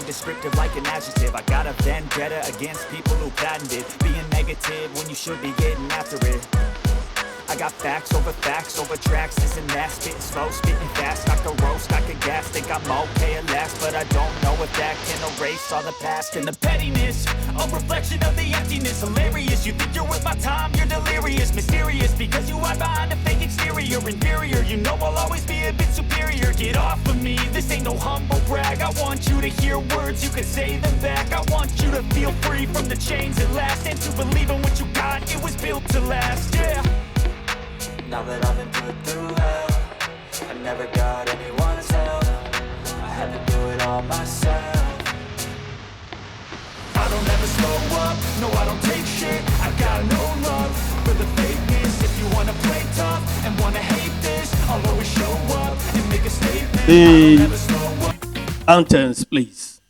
Descriptive like an adjective. I got a vendetta against people who patented being negative when you should be getting after it. I got facts over tracks. This and that, spitting slow, spitting fast. I could roast, I could gas, think I'm okay at last, but I don't know if that can erase all the past and the pettiness. A reflection of the emptiness. Hilarious, you think you're worth my time, you're delirious. Mysterious, because you hide behind a fake exterior. Inferior, you know I'll always be a bit superior. Get off of me, this ain't no humble brag. I want you to hear words, you can say them back. I want you to feel free from the chains at last, and to believe in what you got, it was built to last, yeah. Now that I've been put through hell, I never got anyone's help. I had to do it all myself. I don't ever slow up, no I don't take shit. I got no love for the fakeness. If you wanna play tough and wanna hate this, I'll always show up and make a statement. I don't ever slow up. Anthems, please.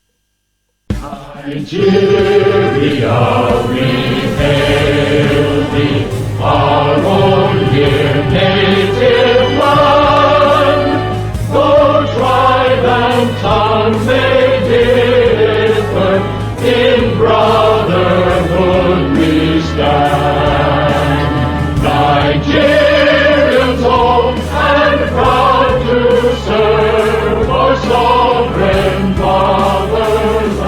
Nigeria, we hail thee, our own dear native land. Though tribe and tongue may differ, in brotherhood we stand. Nigerians home and proud to serve our sovereign fatherland.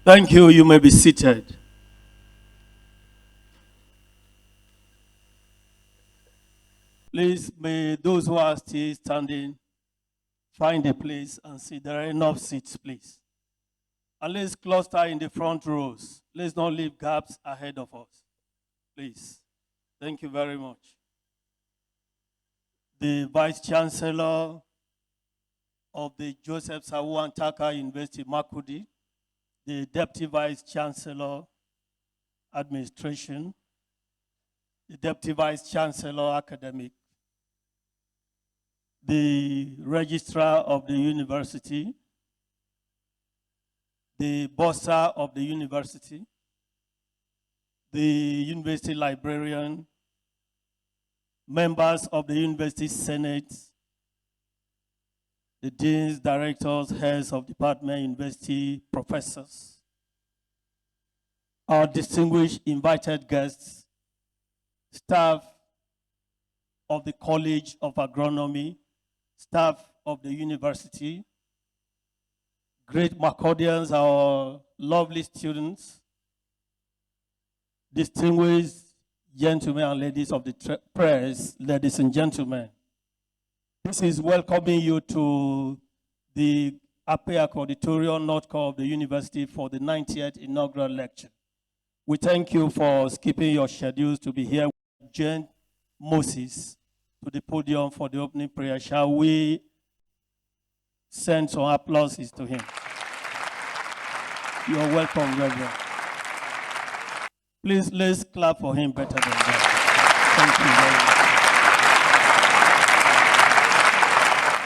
Thank you. You may be seated. Please, may those who are still standing find a place and sit. There are enough seats, please. And let's cluster in the front rows. Let's not leave gaps ahead of us. Please. Thank you very much. The Vice Chancellor of the Joseph Sawu Antaka University, Makurdi, the Deputy Vice Chancellor, Administration, the Deputy Vice Chancellor Academic, the Registrar of the University, the Bursar of the University, the University Librarian, members of the University Senate, the deans, directors, heads of department, university, professors, our distinguished invited guests, staff of the College of Agronomy, staff of the university, great Maccodians, our lovely students, distinguished gentlemen and ladies of the press, ladies and gentlemen. This is welcoming you to the APER-AKU Auditorium, North Core of the University for the 90th inaugural lecture. We thank you for skipping your schedules to be here with Jane Moses to the podium for the opening prayer. Shall we send some applauses to him? You're welcome, Reverend. Please, let's clap for him better than that. Thank you very much.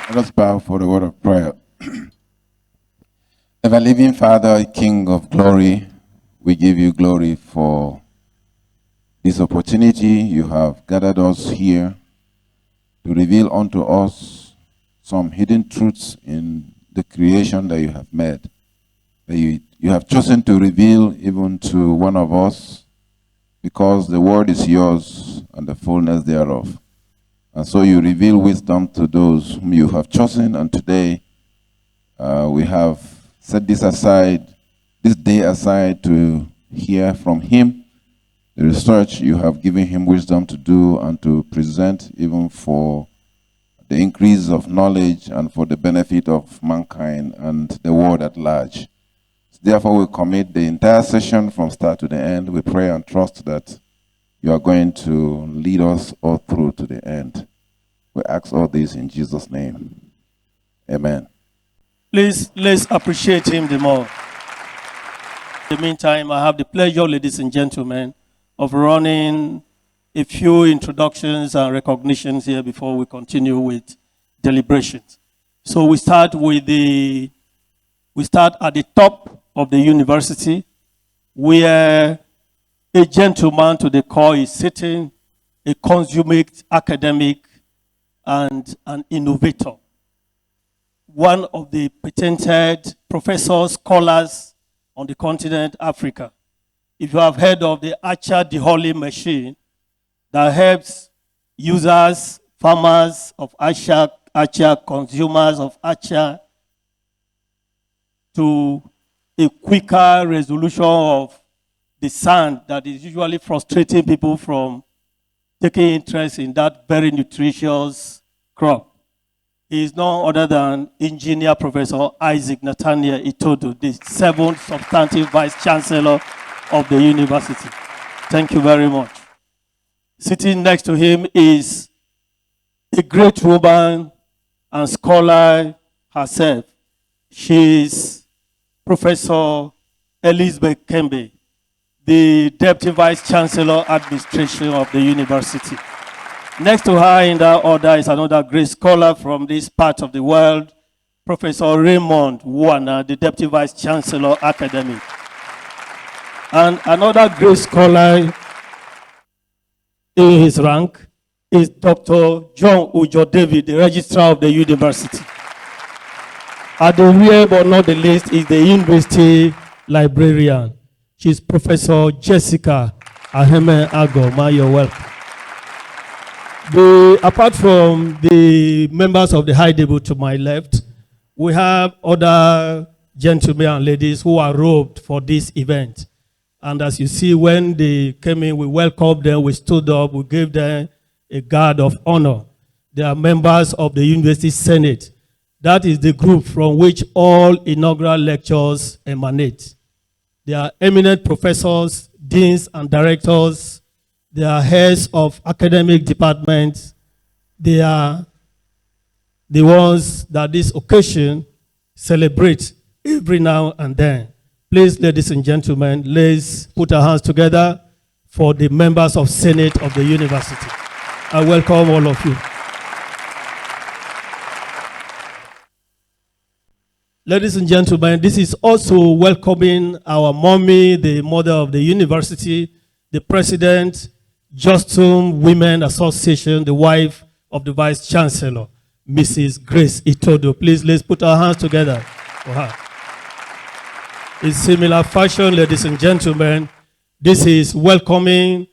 Let us bow for the word of prayer. Ever-living Father, King of glory, we give you glory for this opportunity. You have gathered us here to reveal unto us some hidden truths in the creation that you have made. That you have chosen to reveal even to one of us, because the word is yours and the fullness thereof. And so you reveal wisdom to those whom you have chosen. And today we have set this day aside to hear from him the research you have given him wisdom to do and to present, even for the increase of knowledge and for the benefit of mankind and the world at large. Therefore, we commit the entire session from start to the end. We pray and trust that you are going to lead us all through to the end. We ask all this in Jesus' name. Amen. Please, let's appreciate him the more. In the meantime, I have the pleasure, ladies and gentlemen, of running a few introductions and recognitions here before we continue with deliberations. So we start at the top of the university, where a gentleman to the core is sitting, a consummate academic and an innovator. One of the patented professors, scholars on the continent Africa. If you have heard of the Archer dehuling machine that helps users, farmers of Archer, consumers of Archer, to a quicker resolution of the sand that is usually frustrating people from taking interest in that very nutritious crop. He is none other than Engineer Professor Isaac Nathaniel Itodo, the 7th substantive Vice Chancellor of the university. Thank you very much. Sitting next to him is a great woman and scholar herself. She is Professor Elizabeth Kembe, the Deputy Vice Chancellor Administration of the university. Next to her in that order is another great scholar from this part of the world, Professor Raymond Wana, the Deputy Vice Chancellor Academic. And another great scholar in his rank is Dr. John Ujo David, the Registrar of the university. At the rear, but not the least, is the University Librarian. She's Professor Jessica Aheme-Agoma. You're welcome. Apart from the members of the high table to my left, we have other gentlemen and ladies who are robed for this event. And as you see, when they came in, we welcomed them, we stood up, we gave them a guard of honor. They are members of the University Senate. That is the group from which all inaugural lectures emanate. They are eminent professors, deans and directors. They are heads of academic departments. They are the ones that this occasion celebrates every now and then. Please, ladies and gentlemen, let's put our hands together for the members of Senate of the university. I welcome all of you. Ladies and gentlemen, this is also welcoming our mommy, the mother of the university, the president, JOSTUM Women Association, the wife of the Vice Chancellor, Mrs. Grace Itodo. Please, let's put our hands together for her. In similar fashion, ladies and gentlemen, this is welcoming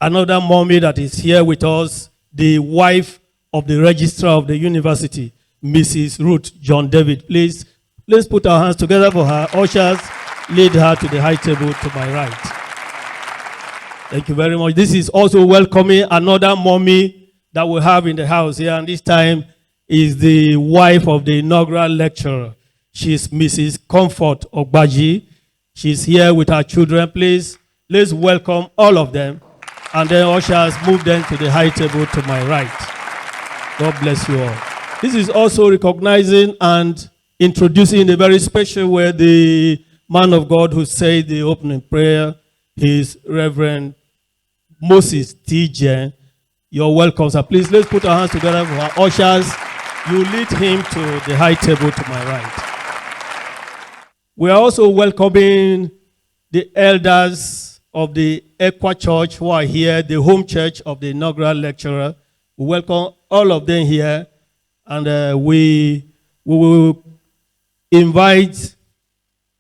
another mommy that is here with us, the wife of the registrar of the university, Mrs. Ruth John David. Please, let's put our hands together for her. Ushers, lead her to the high table to my right. Thank you very much. This is also welcoming another mommy that we have in the house here, and this time is the wife of the inaugural lecturer. She's Mrs. Comfort Ogbaji. She's here with her children. Please, let's welcome all of them. And then ushers, move them to the high table to my right. God bless you all. This is also recognizing and introducing in a very special way the man of God who said the opening prayer, his Reverend Moses T.J. You're welcome, sir. Please, let's put our hands together for our ushers. You lead him to the high table to my right. We are also welcoming the elders of the Ekwa Church who are here, the home church of the inaugural lecturer. We welcome all of them here, and we will invite,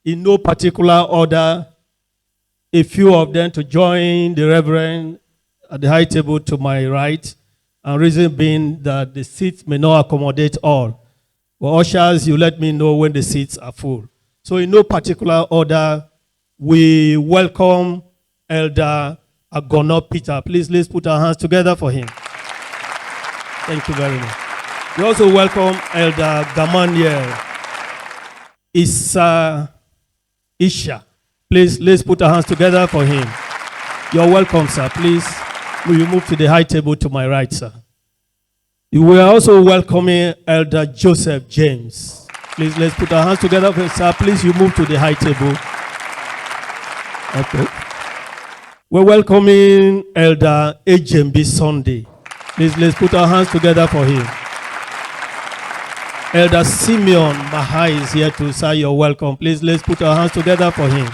in no particular order, a few of them to join the Reverend at the high table to my right, and reason being that the seats may not accommodate all. Well, ushers, you let me know when the seats are full. So in no particular order, we welcome Elder Agono Peter. Please, let's put our hands together for him. Thank you very much. We also welcome Elder Gamaniel Isha. Please, let's put our hands together for him. You're welcome, sir. Please, will you move to the high table to my right, sir? We are also welcoming Elder Joseph James. Please, let's put our hands together for him, sir. Please, you move to the high table. Okay. We're welcoming Elder HMB Sunday. Please, let's put our hands together for him. Elder Simeon Mahai is here too, sir. You're welcome. Please, let's put our hands together for him.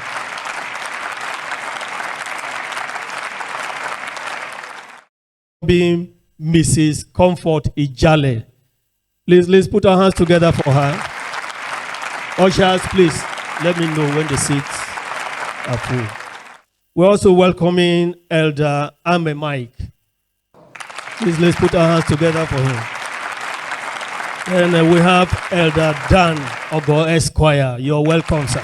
Being Mrs. Comfort Ijale. Please, let's put our hands together for her. Ushers, please, let me know when the seats are full. We're also welcoming Elder Ame Mike. Please, let's put our hands together for him. And we have Elder Dan Ogo Esquire. You're welcome, sir.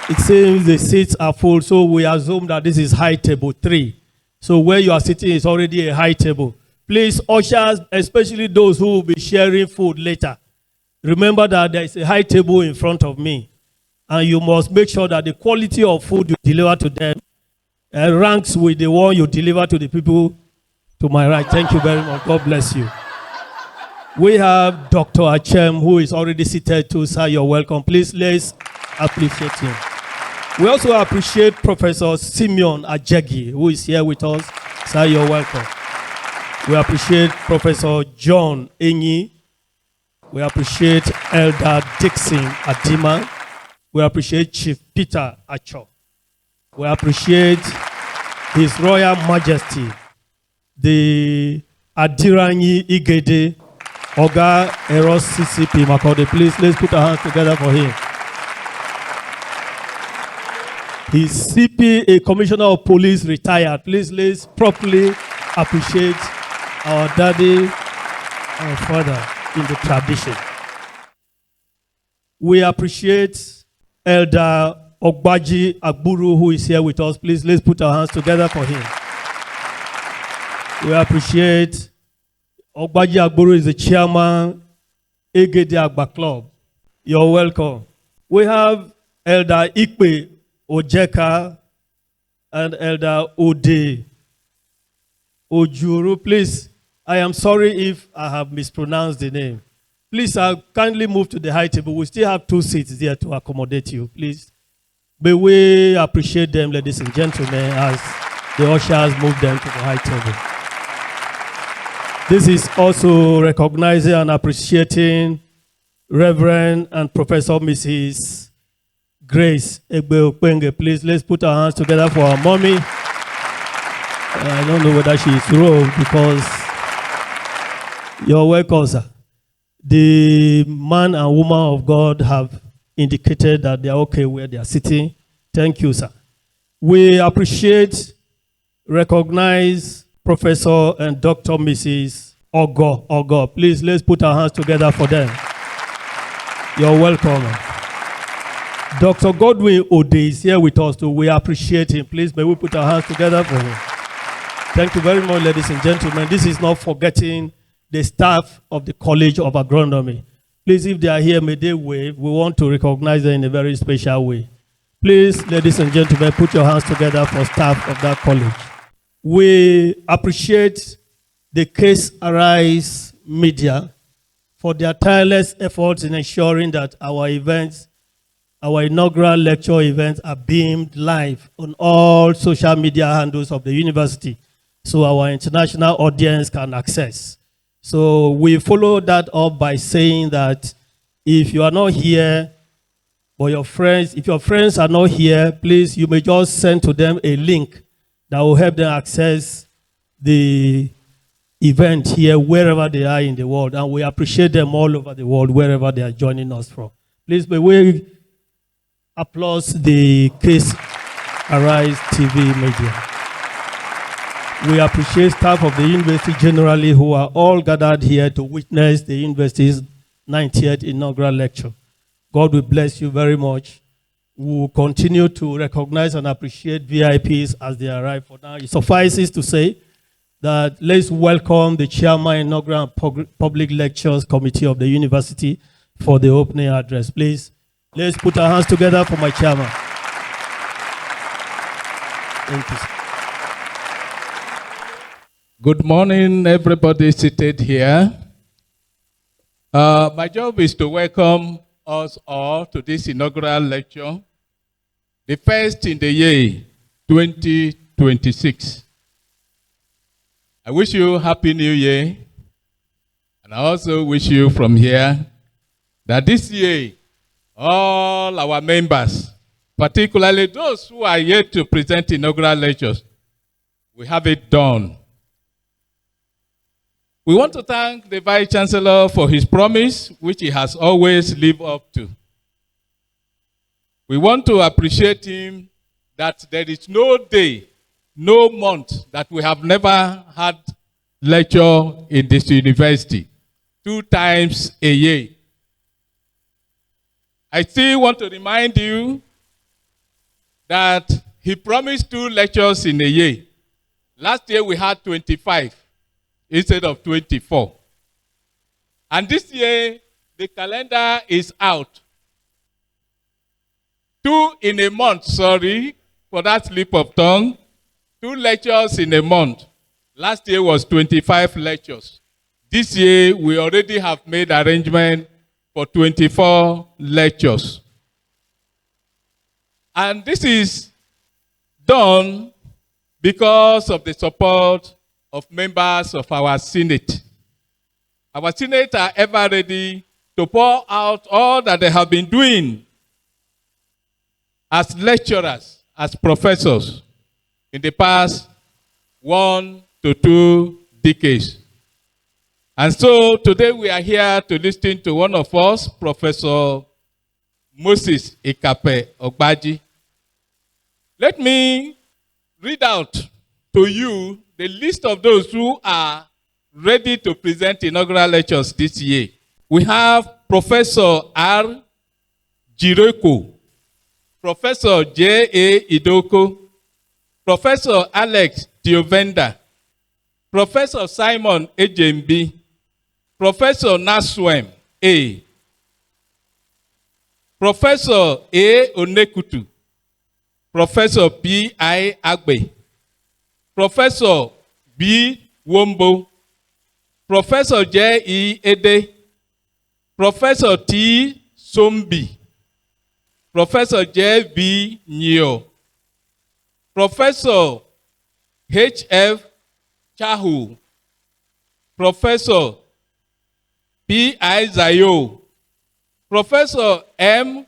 It seems the seats are full, so we assume that this is high table 3. So where you are sitting is already a high table. Please, ushers, especially those who will be sharing food later, remember that there is a high table in front of me, and you must make sure that the quality of food you deliver to them ranks with the one you deliver to the people to my right. Thank you very much. God bless you. We have Dr. Achem, who is already seated too, sir. You're welcome. Please, let's appreciate him. We also appreciate Professor Simeon Ajegi, who is here with us. Sir, you're welcome. We appreciate Professor John Enyi. We appreciate Elder Dixon Adima. We appreciate Chief Peter Acho. We appreciate His Royal Majesty, the Adiranyi Igede, Oga Eros CCP Makode. Please, let's put our hands together for him. His CP, a Commissioner of Police, retired. Please, let's properly appreciate our daddy, our father in the tradition. We appreciate Elder Ogbaji Agburu, who is here with us. Please, let's put our hands together for him. We appreciate Ogbaji Agburu is the chairman, Egede Agba Club. You're welcome. We have Elder Ikape Ojeka and Elder Ode Ojuru. Please, I am sorry if I have mispronounced the name. Please, kindly move to the high table. We still have 2 seats there to accommodate you. Please, May we appreciate them, ladies and gentlemen, as the ushers move them to the high table. This is also recognizing and appreciating Reverend and Professor Mrs. Grace Ikape Ogbaji. Please, let's put our hands together for our mommy. I don't know whether she is wrong because you're welcome, sir. The man and woman of God have indicated that they are okay where they are sitting. Thank you, sir. We appreciate, recognize Professor and Dr. Mrs. Ogo. Please, let's put our hands together for them. You're welcome. Dr. Godwin Ode is here with us too. We appreciate him. Please, may we put our hands together for him. Thank you very much, ladies and gentlemen. This is not forgetting the staff of the College of Agronomy. Please, if they are here, may they wave. We want to recognize them in a very special way. Please, ladies and gentlemen, put your hands together for staff of that college. We appreciate the Case Arise Media for their tireless efforts in ensuring that our events, our inaugural lecture events, are beamed live on all social media handles of the university so our international audience can access. So we follow that up by saying that if you are not here, or if your friends are not here, please, you may just send to them a link that will help them access the event here wherever they are in the world. And we appreciate them all over the world, wherever they are joining us from. Please, may we applaud the Case Arise TV media. We appreciate staff of the university generally who are all gathered here to witness the university's 90th inaugural lecture. God will bless you very much. We will continue to recognize and appreciate VIPs as they arrive. For now, it suffices to say that let's welcome the Chairman, Inaugural and Public Lectures Committee of the university for the opening address. Please, let's put our hands together for my chairman. Thank you, sir. Good morning, everybody seated here. My job is to welcome us all to this inaugural lecture, the first in the year 2026. I wish you a Happy New Year, and I also wish you from here that this year, all our members, particularly those who are yet to present inaugural lectures, we have it done. We want to thank the Vice Chancellor for his promise, which he has always lived up to. We want to appreciate him that there is no day, no month that we have never had lecture in this university, 2 times a year. I still want to remind you that he promised 2 lectures in a year. Last year we had 25. Instead of 24. And this year, the calendar is out. 2 in a month, sorry, for that slip of tongue. 2 lectures in a month. Last year was 25 lectures. This year, we already have made arrangement for 24 lectures. And this is done because of the support of members of our Senate. Our Senate are ever ready to pour out all that they have been doing as lecturers, as professors in the past 1 to 2 decades. And so today we are here to listen to one of us, Professor Moses Ikape Ogbaji. Let me read out to you the list of those who are ready to present inaugural lectures this year. We have Professor R. Jiroko, Professor J.A. Idoko, Professor Alex Diovenda, Professor Simon Ejembi, Professor Naswem A, Professor A. Onekutu, Professor P.I. Agbe, Professor B. Wombo, Professor J.E. Ede, Professor T. Sombi, Professor J.B. Nyo, Professor H.F. Chahu, Professor P.I. Zayo, Professor M.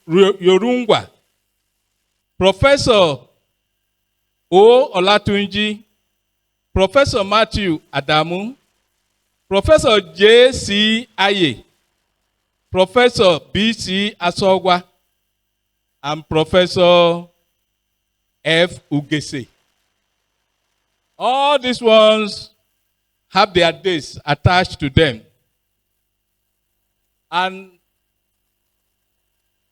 Yorungwa, Professor O. Olatunji, Professor Matthew Adamu, Professor J.C. Aye, Professor B.C. Asogwa, and Professor F. Ugese. All these ones have their dates attached to them. And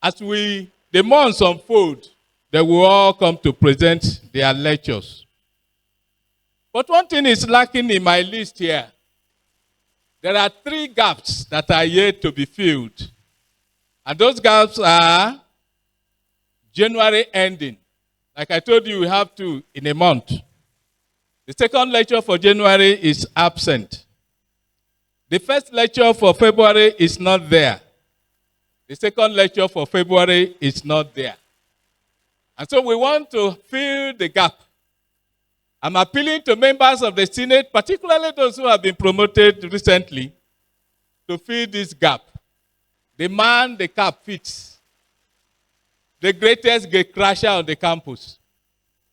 as the months unfold, they will all come to present their lectures. But one thing is lacking in my list here. There are 3 gaps that are yet to be filled. And those gaps are January ending. Like I told you, we have 2 in a month. The second lecture for January is absent. The first lecture for February is not there. The second lecture for February is not there. And so we want to fill the gap. I'm appealing to members of the Senate, particularly those who have been promoted recently, to fill this gap. The man the cap fits. The greatest gate crasher on the campus.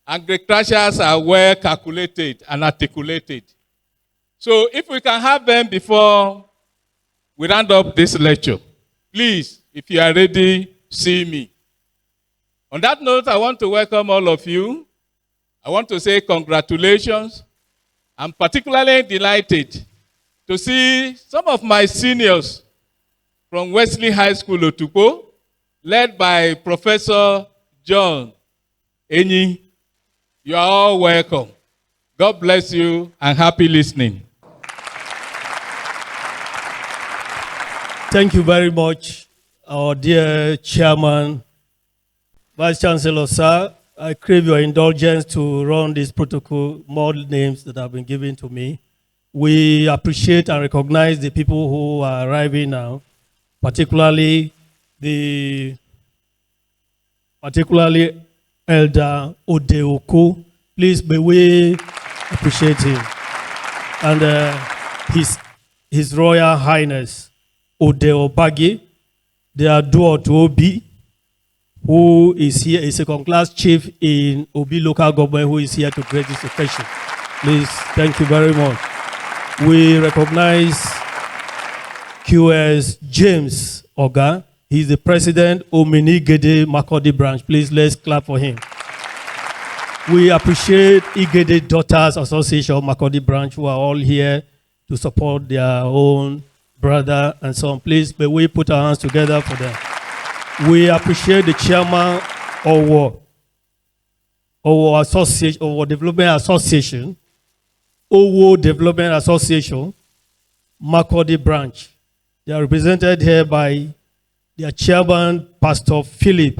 And gate crashers are well calculated and articulated. So if we can have them before we round up this lecture, please, if you are ready, see me. On that note, I want to welcome all of you. I want to say congratulations. I'm particularly delighted to see some of my seniors from Wesley High School, Otukpo, led by Professor John Enyi. You are all welcome. God bless you and happy listening. Thank you very much, our dear Chairman, Vice Chancellor, sir. I crave your indulgence to run this protocol, more names that have been given to me. We appreciate and recognize the people who are arriving now, particularly Elder APER-AKU. Please, may we appreciate him. And His Royal Highness Ogbaji, the Aduo to Obi, who is here, is a second-class chief in Obi local government, who is here to grace this occasion. Please, thank you very much. We recognize QS James Oga. He's the president of Igede Makurdi branch. Please, let's clap for him. We appreciate Igede Daughters Association Makurdi branch, who are all here to support their own brother and so on. Please, may we put our hands together for them. We appreciate the chairman of our association, our development association, Owo Development Association, Makurdi branch. They are represented here by their chairman, Pastor Philip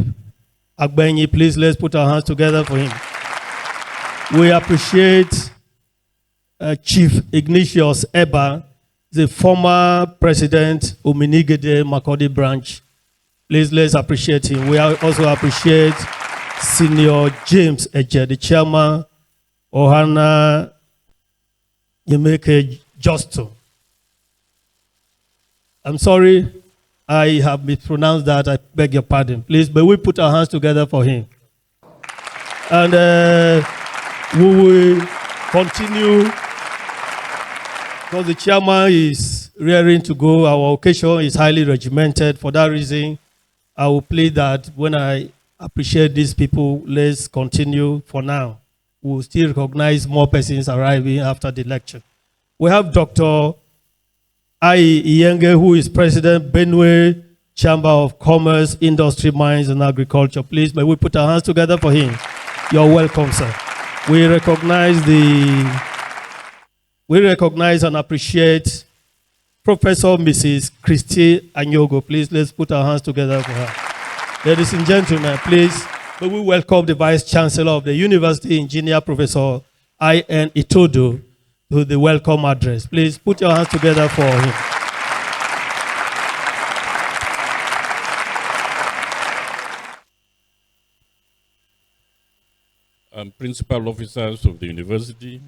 Agbenyi. Please, let's put our hands together for him. We appreciate Chief Ignatius Eba, the former president of Minigede Makurdi branch. Please, let's appreciate him. We also appreciate Senior James Eje, the chairman, Ohana Yemeke JOSTUM. I'm sorry, I have mispronounced that. I beg your pardon. Please, but we put our hands together for him. And we will continue, because the chairman is rearing to go. Our occasion is highly regimented. For that reason, I will plead that when I appreciate these people, let's continue for now. We will still recognize more persons arriving after the lecture. We have Dr. Ai Iyenge, who is President, Benue Chamber of Commerce, Industry, Mines, and Agriculture. Please, may we put our hands together for him. You're welcome, sir. We recognize and appreciate Professor Mrs. Christy Anyogo. Please, let's put our hands together for her. Ladies and gentlemen, please, may we welcome the Vice Chancellor of the University, Engineer Professor I.N. Itodo, to the welcome address. Please put your hands together for him. and principal officers of the university,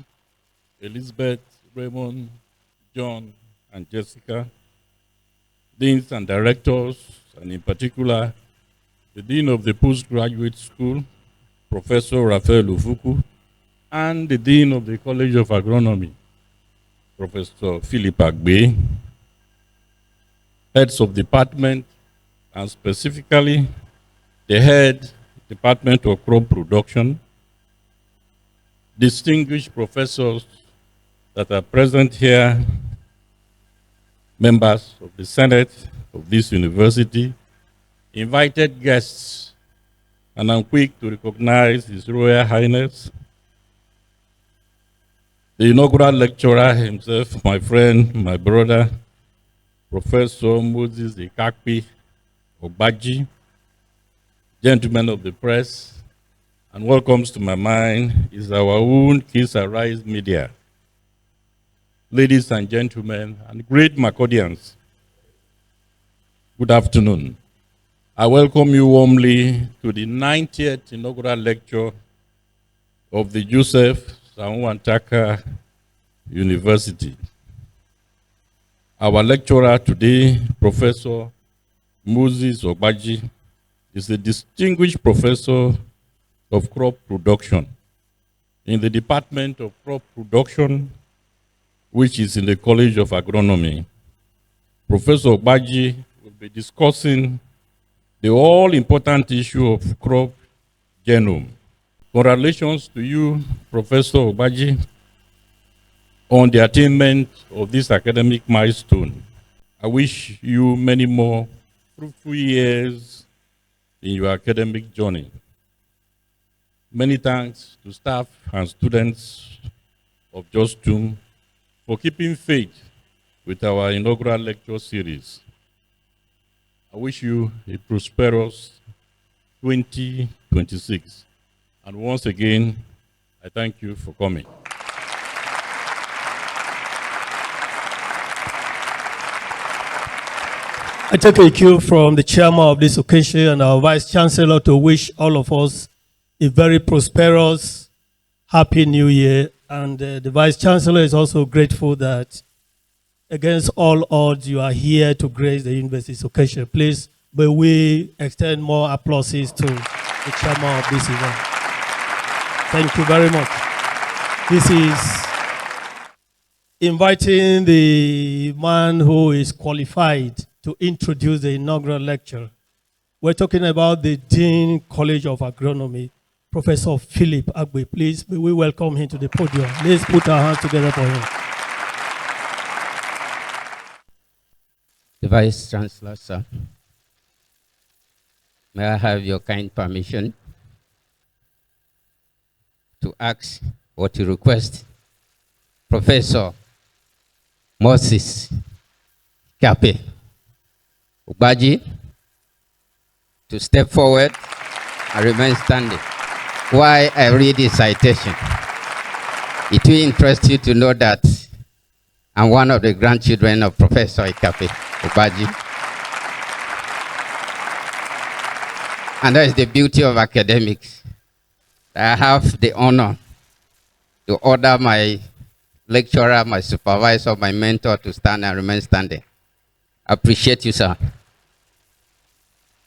Elizabeth, Raymond, John, and Jessica, deans and directors, and in particular, the Dean of the Postgraduate School, Professor Raphael Ufuku, and the Dean of the College of Agronomy, Professor Philip Agbe, heads of department, and specifically the head Department of Crop Production, distinguished professors that are present here, members of the Senate of this university, invited guests, and I'm quick to recognize His Royal Highness, the inaugural lecturer himself, my friend, my brother, Professor Moses Ikape Ogbaji, gentlemen of the press, and what comes to my mind is our own Kids Arise Media. Ladies and gentlemen, and great Makodians, good afternoon. I welcome you warmly to the 90th inaugural lecture of the Joseph Samuantaka University. Our lecturer today, Professor Moses Ogbaji, is a distinguished professor of crop production in the Department of Crop Production, which is in the College of Agronomy. Professor Ogbaji will be discussing the all-important issue of crop genome. Congratulations to you, Professor Ogbaji, on the attainment of this academic milestone. I wish you many more fruitful years in your academic journey. Many thanks to staff and students of JOSTUM for keeping faith with our inaugural lecture series. I wish you a prosperous 2026. And once again, I thank you for coming. I take a cue from the chairman of this occasion and our vice chancellor to wish all of us a very prosperous, happy new year. And the vice chancellor is also grateful that against all odds you are here to grace the university's occasion. Please, may we extend more applauses to the chairman of this event. Thank you very much. This is inviting the man who is qualified to introduce the inaugural lecture. We're talking about the Dean College of Agronomy, Professor Philip Agbe. Please, may we welcome him to the podium. Let's put our hands together for him. The Vice Chancellor, sir, may I have your kind permission to ask or to request Professor Moses Ikape Ogbaji to step forward and remain standing while I read the citation. It will interest you to know that I'm one of the grandchildren of Professor Ikape Ogbaji. And that is the beauty of academics. I have the honor to order my lecturer, my supervisor, my mentor to stand and remain standing. I appreciate you, sir.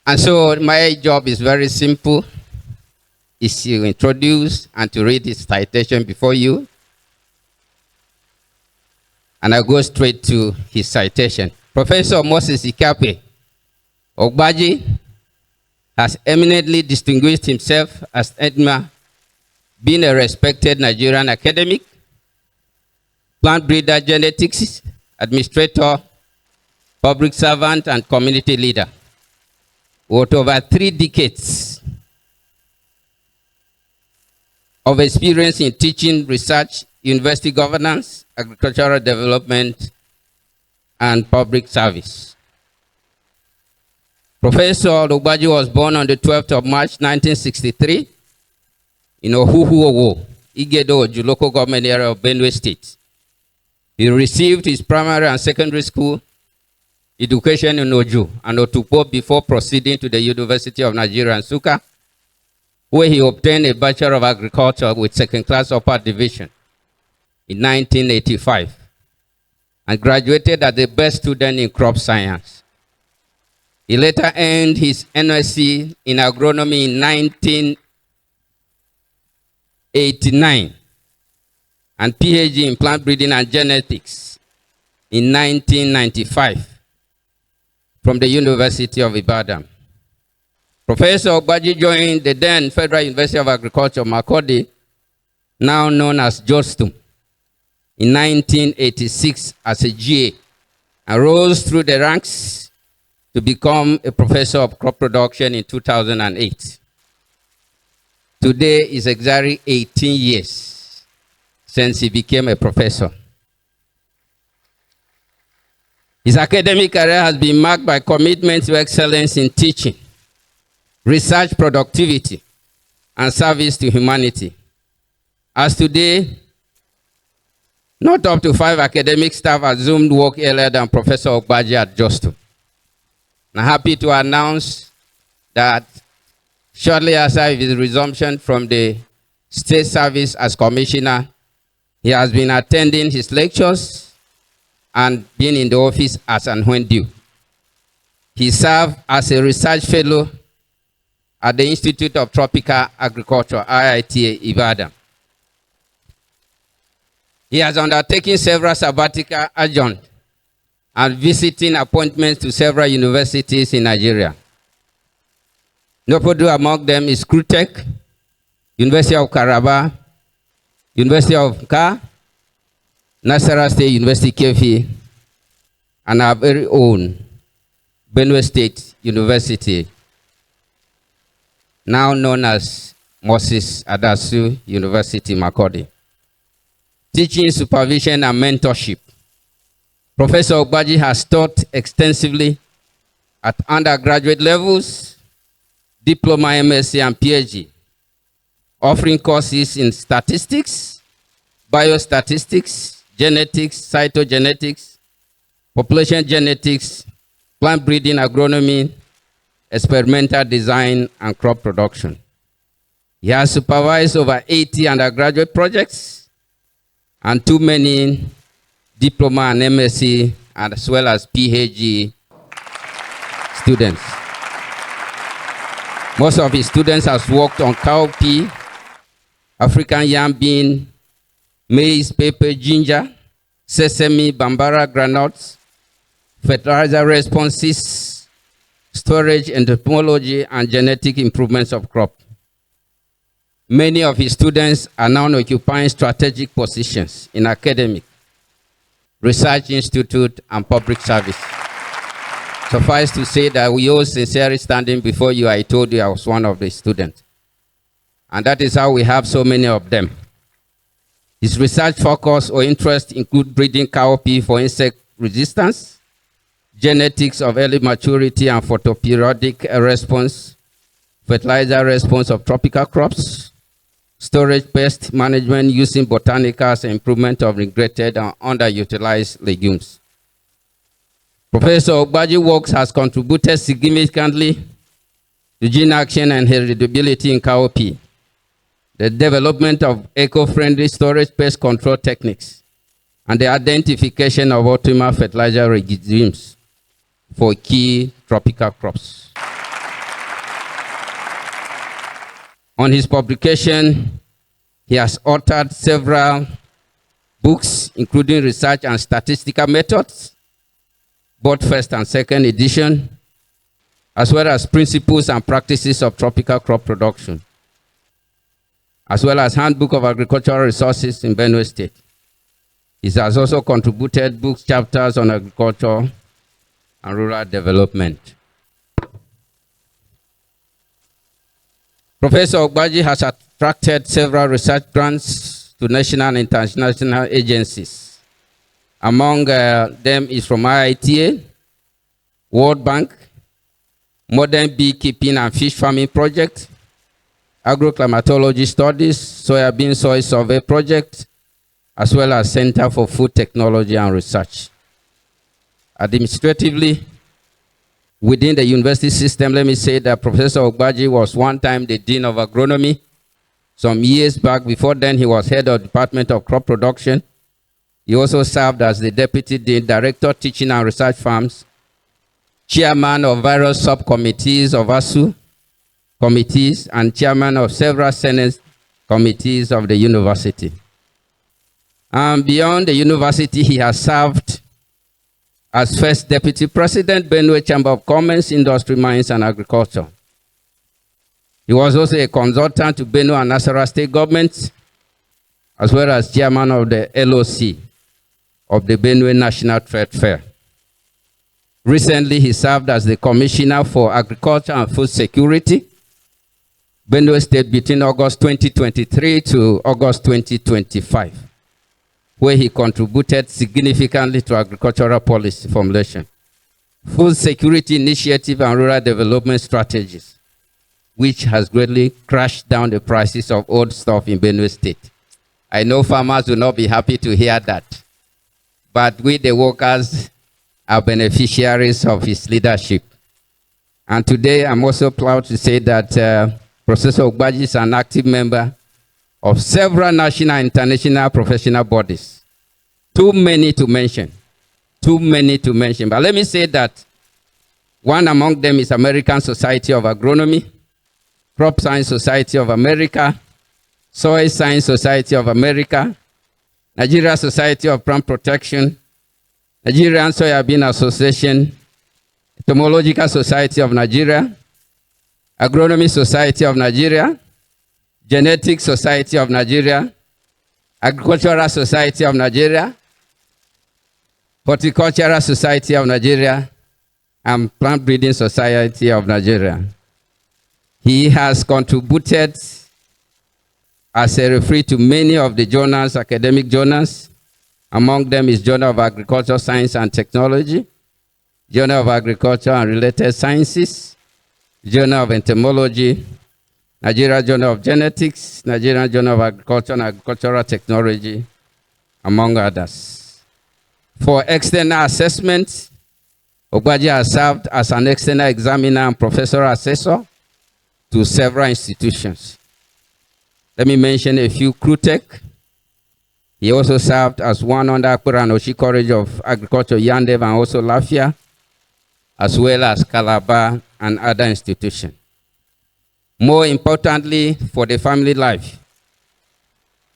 And so my job is very simple. Is to introduce and to read this citation before you. And I go straight to his citation. Professor Moses Ikape Ogbaji has eminently distinguished himself as EDMA, being a respected Nigerian academic, plant breeder genetics administrator, public servant, and community leader. With over 3 decades of experience in teaching, research, university governance, agricultural development, and public service. Professor Ogbaji was born on the 12th of March, 1963 in Ohuhuowo, Igedo, local government area of Benue State. He received his primary and secondary school education in Oju and Otukpo before proceeding to the University of Nigeria, Nsukka, where he obtained a Bachelor of Agriculture with second-class upper division in 1985 and graduated as the best student in crop science. He later earned his NSc in agronomy in 1989 and PhD in plant breeding and genetics in 1995 from the University of Ibadan. Professor Ogbaji joined the then Federal University of Agriculture, Makurdi, now known as JOSTUM, in 1986 as a GA, and rose through the ranks to become a professor of crop production in 2008. Today is exactly 18 years since he became a professor. His academic career has been marked by commitment to excellence in teaching, research productivity, and service to humanity. As today, not up to 5 academic staff assumed work earlier than Professor Ogbaji at JOSTUM. I'm happy to announce that shortly after his resumption from the state service as commissioner, he has been attending his lectures and being in the office as and when due. He served as a research fellow at the Institute of Tropical Agriculture, IITA, Ibadan. He has undertaken several sabbatical adjuncts and visiting appointments to several universities in Nigeria. Notable among them is CRUTEC, University of Calabar, University of Ka, Nasarawa State University, Kefi, and our very own Benue State University, now known as Moses Adasu University, Makurdi. Teaching, supervision, and mentorship. Professor Ogbaji has taught extensively at undergraduate levels, diploma, MSc, and PhD, offering courses in statistics, biostatistics, genetics, cytogenetics, population genetics, plant breeding, agronomy, experimental design, and crop production. He has supervised over 80 undergraduate projects and too many diploma and MSc, as well as PhD students. Most of his students have worked on cowpea, African yam bean, maize, pepper, ginger, sesame, bambara, granules, fertilizer responses, storage, entomology, and genetic improvements of crop. Many of his students are now occupying strategic positions in academic, research institute, and public service. Suffice to say that we all sincerely standing before you, I told you I was one of the students. And that is how we have so many of them. His research focus or interest include breeding cowpea for insect resistance, genetics of early maturity and photoperiodic response, fertilizer response of tropical crops, storage pest management using botanicals, and improvement of regretted and underutilized legumes. Professor Ogbaji's work has contributed significantly to gene action and heritability in cowpea, the development of eco-friendly storage pest control techniques, and the identification of optimal fertilizer regimes for key tropical crops. On his publication, he has authored several books, including Research and Statistical Methods, both first and second edition, as well as Principles and Practices of Tropical Crop Production, as well as Handbook of Agricultural Resources in Benue State. He has also contributed books, chapters on agriculture and rural development. Professor Ogbaji has attracted several research grants to national and international agencies. Among them is from IITA, World Bank, Modern Beekeeping and Fish Farming Project, Agroclimatology Studies, Soybean Soil Survey Project, as well as Center for Food Technology and Research. Administratively, Within the university system, let me say that Professor Ogbaji was one time the Dean of Agronomy. Some years back, before then, he was head of the Department of Crop Production. He also served as the Deputy Dean, Director, Teaching and Research Farms, Chairman of various subcommittees of ASU committees, and Chairman of several Senate committees of the university. And beyond the university, he has served as First Deputy President, Benue Chamber of Commerce, Industry, Mines, and Agriculture. He was also a consultant to Benue and Nasarawa state governments, as well as chairman of the LOC of the Benue National Trade Fair. Recently, he served as the Commissioner for Agriculture and Food Security, Benue State, between August 2023 to August 2025, where he contributed significantly to agricultural policy formulation, food security initiative, and rural development strategies, which has greatly crashed down the prices of old stuff in Benue State. I know farmers will not be happy to hear that, but we, the workers, are beneficiaries of his leadership. And today, I'm also proud to say that Professor Ogbaji is an active member of several national and international professional bodies. Too many to mention. Too many to mention. But let me say that one among them is American Society of Agronomy, Crop Science Society of America, Soil Science Society of America, Nigeria Society of Plant Protection, Nigerian Soybean Association, Entomological Society of Nigeria, Agronomy Society of Nigeria, Genetics Society of Nigeria, Agricultural Society of Nigeria, Horticultural Society of Nigeria, and Plant Breeding Society of Nigeria. He has contributed as a referee to many of the journals, academic journals. Among them is Journal of Agriculture, Science and Technology, Journal of Agriculture and Related Sciences, Journal of Entomology, Nigeria Journal of Genetics, Nigerian Journal of Agriculture and Agricultural Technology, among others. For external assessment, Ogbaji has served as an external examiner and professor assessor to several institutions. Let me mention a few: CRUTEC. He also served as one under APER-AKU College of Agriculture, Yandev, and also Lafia, as well as Calabar and other institutions. More importantly, for the family life,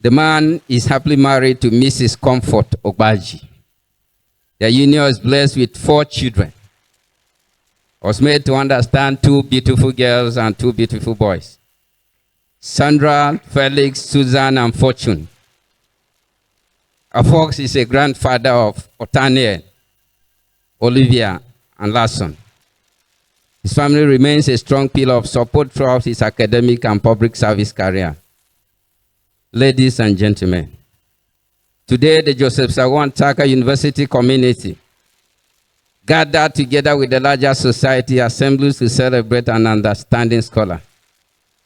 the man is happily married to Mrs. Comfort Ogbaji. Their union is blessed with 4 children. I was made to understand 2 beautiful girls and 2 beautiful boys: Sandra, Felix, Susan, and Fortune. Fox is a grandfather of Otaniel, Olivia, and Larson. His family remains a strong pillar of support throughout his academic and public service career. Ladies and gentlemen, today the Joseph Sawan Taka University community gathered together with the larger society assemblies to celebrate an outstanding scholar,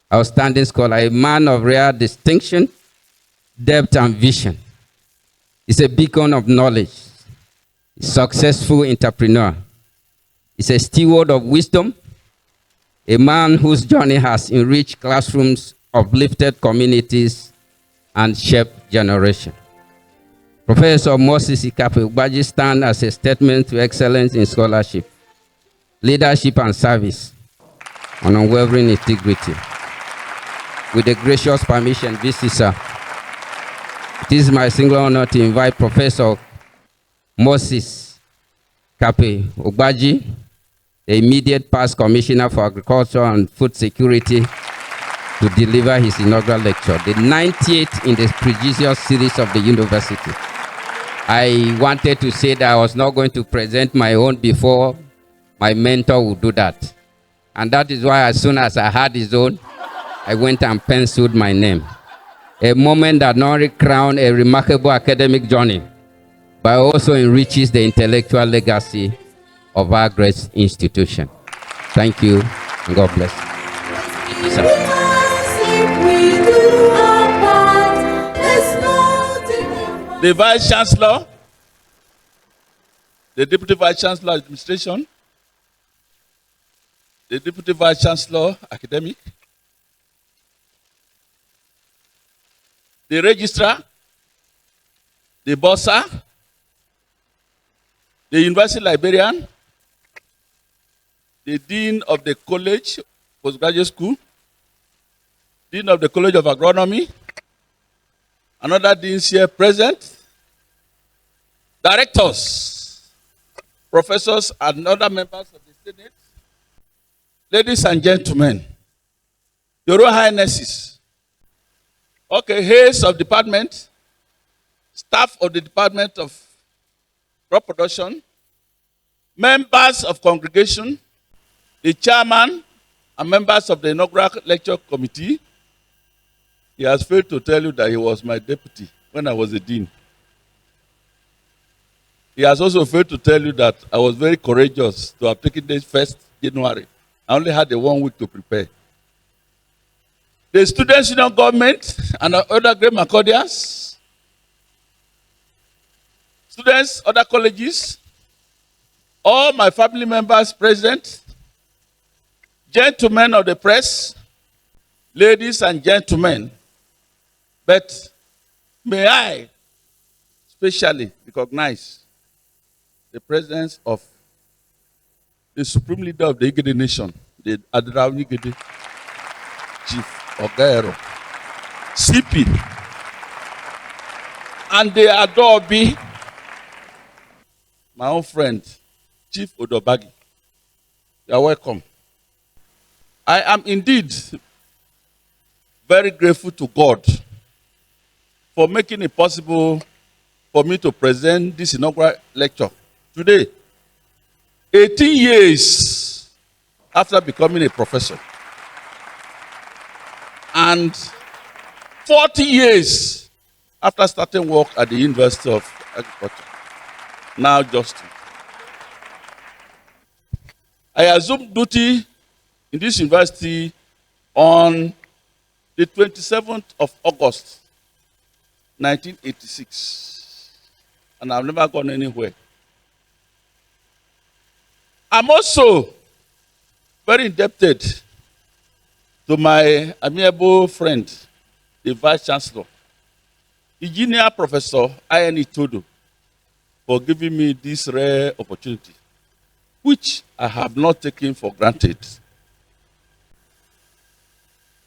a man of rare distinction, depth, and vision. He's a beacon of knowledge, a successful entrepreneur. He's a steward of wisdom, a man whose journey has enriched classrooms, uplifted communities, and shaped generations. Professor Moses Ikape Ogbaji stands as a statement to excellence in scholarship, leadership, and service, and unwavering integrity. With the gracious permission, this is it is my single honor to invite Professor Moses Ikape Ogbaji, the immediate past Commissioner for Agriculture and Food Security, to deliver his inaugural lecture, the 98th in this prestigious series of the university. I wanted to say that I was not going to present my own before my mentor would do that. And that is why as soon as I had his own, I went and penciled my name. A moment that not only crowned a remarkable academic journey, but also enriches the intellectual legacy of our great institution. Thank you, and God bless you. The Vice Chancellor, the Deputy Vice Chancellor Administration, the Deputy Vice Chancellor, Academic, the Registrar, the Bursar, the University Librarian, the Dean of the College, Postgraduate School, Dean of the College of Agronomy, another deans here present, directors, professors, and other members of the Senate, ladies and gentlemen, your Royal Highnesses, okay, heads of department, staff of the Department of Crop Production, members of congregation, the chairman, and members of the Inaugural Lecture Committee. He has failed to tell you that he was my deputy when I was a dean. He has also failed to tell you that I was very courageous to have taken this 1st January. I only had 1 week to prepare. The Students' Union Government and other great Maccordians, students, other colleges, all my family members present, gentlemen of the press, ladies and gentlemen, but may I specially recognize the presence of the Supreme Leader of the Igede Nation, the Admiral Igede, Chief Ogero, CP, and the Adobe, my own friend, Chief Odobagi. You are welcome. I am indeed very grateful to God for making it possible for me to present this inaugural lecture today, 18 years after becoming a professor, and 40 years after starting work at the University of Agriculture, now JOSTUM. I assumed duty in this university on the 27th of August, 1986. And I've never gone anywhere. I'm also very indebted to my amiable friend, the Vice Chancellor, Engineer Professor I.N.E. Todo, for giving me this rare opportunity, which I have not taken for granted.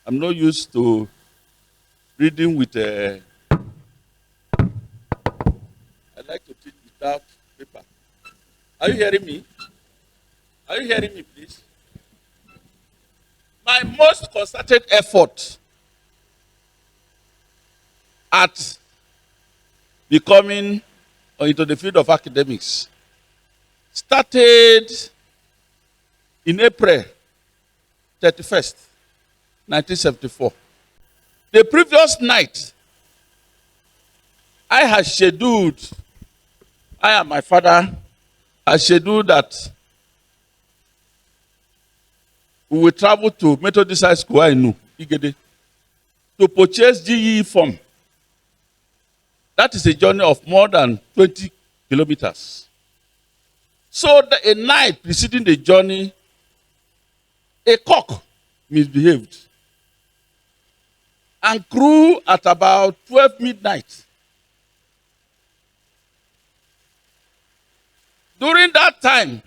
I'm not used to reading with I like to teach without paper. Are you hearing me? Are you hearing me, please? My most concerted effort at becoming into the field of academics started in April 31st, 1974. The previous night, I and my father had scheduled that we will travel to Methodist High School, Igede, to purchase GE form. That is a journey of more than 20 kilometers. So a night preceding the journey, a cock misbehaved and crew at about 12 midnight. During that time,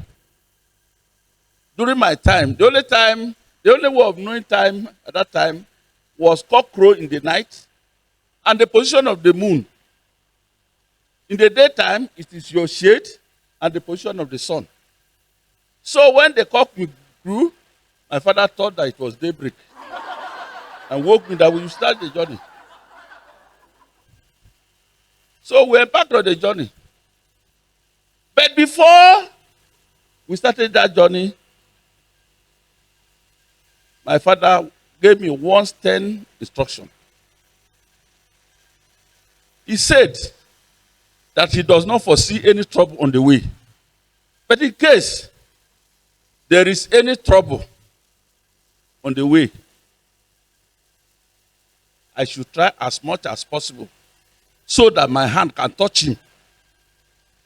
during my time, the only way of knowing time at that time was cock crow in the night and the position of the moon. In the daytime, it is your shade and the position of the sun. So when the cock crew, my father thought that it was daybreak and woke me that we will start the journey. So we embarked on the journey. But before we started that journey, my father gave me one stern instruction. He said that he does not foresee any trouble on the way. But in case there is any trouble on the way, I should try as much as possible so that my hand can touch him.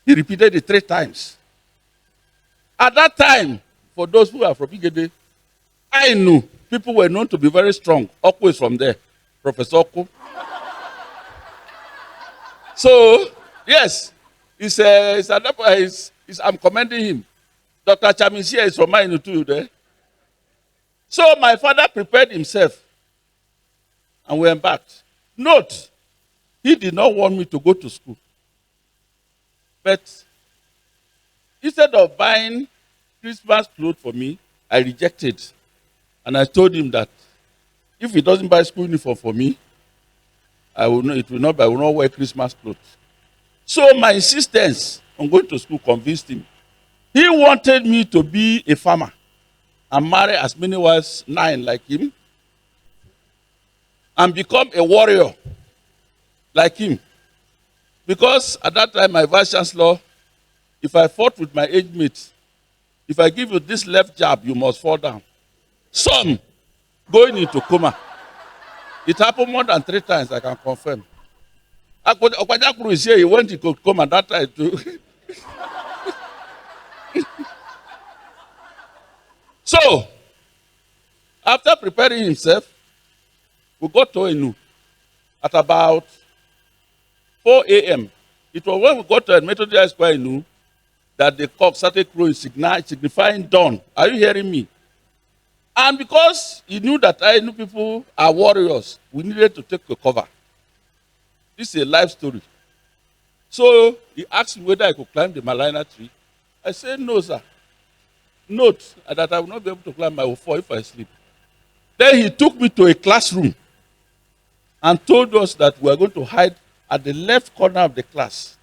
He repeated it 3 times. At that time, for those who are from Igede, I knew people were known to be very strong. Oku is from there, Professor Oku. So, yes, I'm commending him. Dr. Chamisia is from mine too there. So my father prepared himself and we embarked. Note, he did not want me to go to school. But instead of buying Christmas clothes for me, I rejected. And I told him that if he doesn't buy school uniform for me, I will not wear Christmas clothes. So my insistence on going to school convinced him. He wanted me to be a farmer and marry as many wives, 9 like him, and become a warrior like him. Because at that time, my vice chancellor, if I fought with my age mates, if I give you this left jab, you must fall down. Some going into coma. It happened more than 3 times, I can confirm. Okwajakuru is here, he went into coma that time too. So, after preparing himself, we got to Enu at about 4 a.m. It was when we got to Methodist Square Enu that the cock started crowing, signifying dawn. Are you hearing me? And because he knew that I knew people are warriors, we needed to take a cover. This is a life story. So he asked me whether I could climb the Malina tree. I said, no, sir. Note that I will not be able to climb, I will fall if I sleep. Then he took me to a classroom and told us that we are going to hide at the left corner of the class.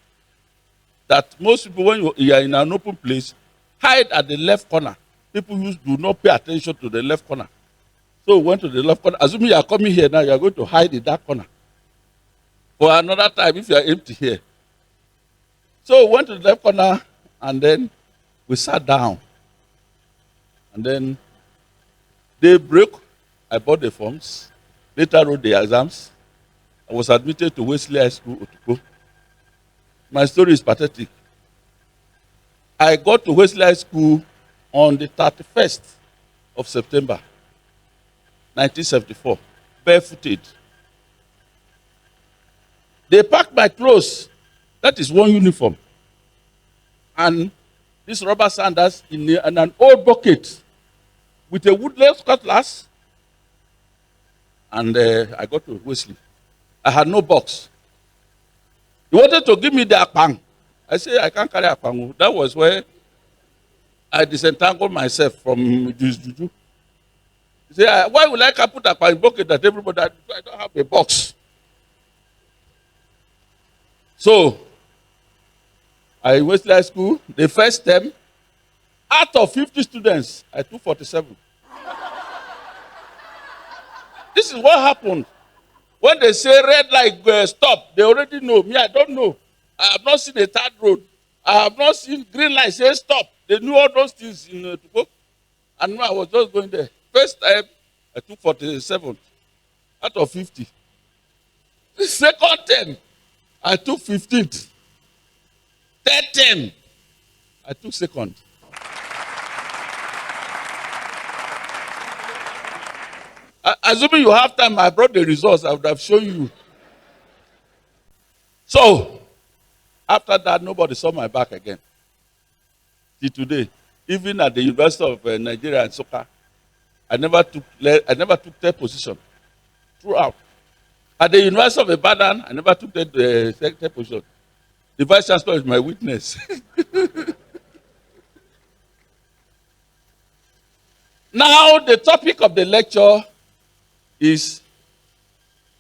That most people, when you are in an open place, hide at the left corner. People do not pay attention to the left corner. So we went to the left corner. Assuming you are coming here now, you are going to hide in that corner. For another time, if you are empty here. So we went to the left corner and then we sat down. And then they broke. I bought the forms. Later wrote the exams. I was admitted to Wesley High School, Otuko. My story is pathetic. I got to Wesley High School on the 31st of September, 1974, barefooted. They packed my clothes. That is one uniform. And this rubber sandals in an old bucket with a woodless cutlass. And I got to Wesley. I had no box. He wanted to give me the akpang. I said, I can't carry akpang. That was where I disentangled myself from juju. He said, why would I put akpang in bucket that everybody, I don't have a box. So, I went to high school, the first term, out of 50 students, I took 47. This is what happened. When they say red light, stop, they already know. Me, I don't know. I have not seen a third road. I have not seen green light say stop. They knew all those things to go. And I was just going there. First time, I took 47 out of 50. The second term, I took 15th. Third term, I took second. Assuming you have time, I brought the results. I would have shown you. So, after that, nobody saw my back again. Till today, even at the University of Nigeria and Soka, I never took third position throughout. At the University of Ibadan, I never took third position. The vice chancellor is my witness. Now, the topic of the lecture is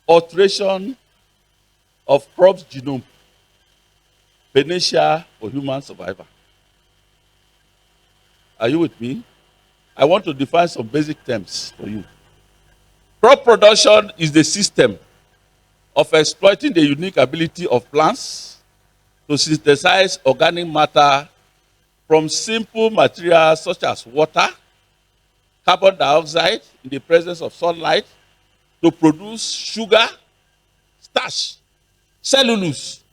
alteration of Prof's genome, PANACEA for human survival. Are you with me? I want to define some basic terms for you. Crop production is the system of exploiting the unique ability of plants to synthesize organic matter from simple materials such as water, carbon dioxide in the presence of sunlight, to produce sugar, starch, cellulose,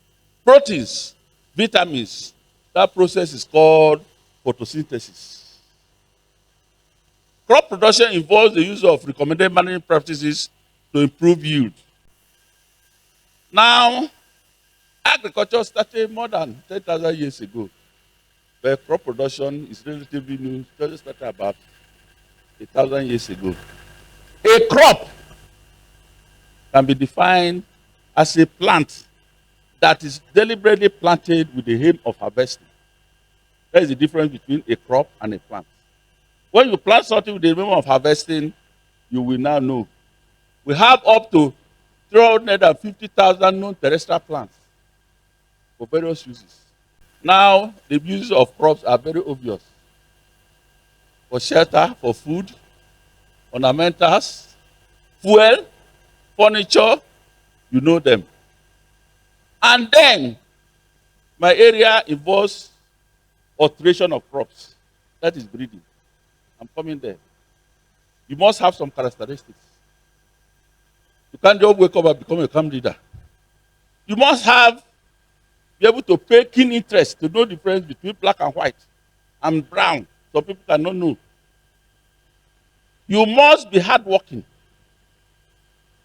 proteins, vitamins. That process is called photosynthesis. Crop production involves the use of recommended management practices to improve yield. Now, agriculture started more than 10,000 years ago, but crop production is relatively new. It just started about 1,000 years ago. A crop can be defined as a plant that is deliberately planted with the aim of harvesting. There is the difference between a crop and a plant. When you plant something with the aim of harvesting, you will now know. We have up to 350,000 known terrestrial plants for various uses. Now, the uses of crops are very obvious. For shelter, for food, ornamentals, fuel, furniture, you know them. And then, my area involves alteration of crops. That is breeding. I'm coming there. You must have some characteristics. You can't just wake up and become a camp leader. You must be able to pay keen interest to know the difference between black and white and brown. Some people cannot know. You must be hardworking.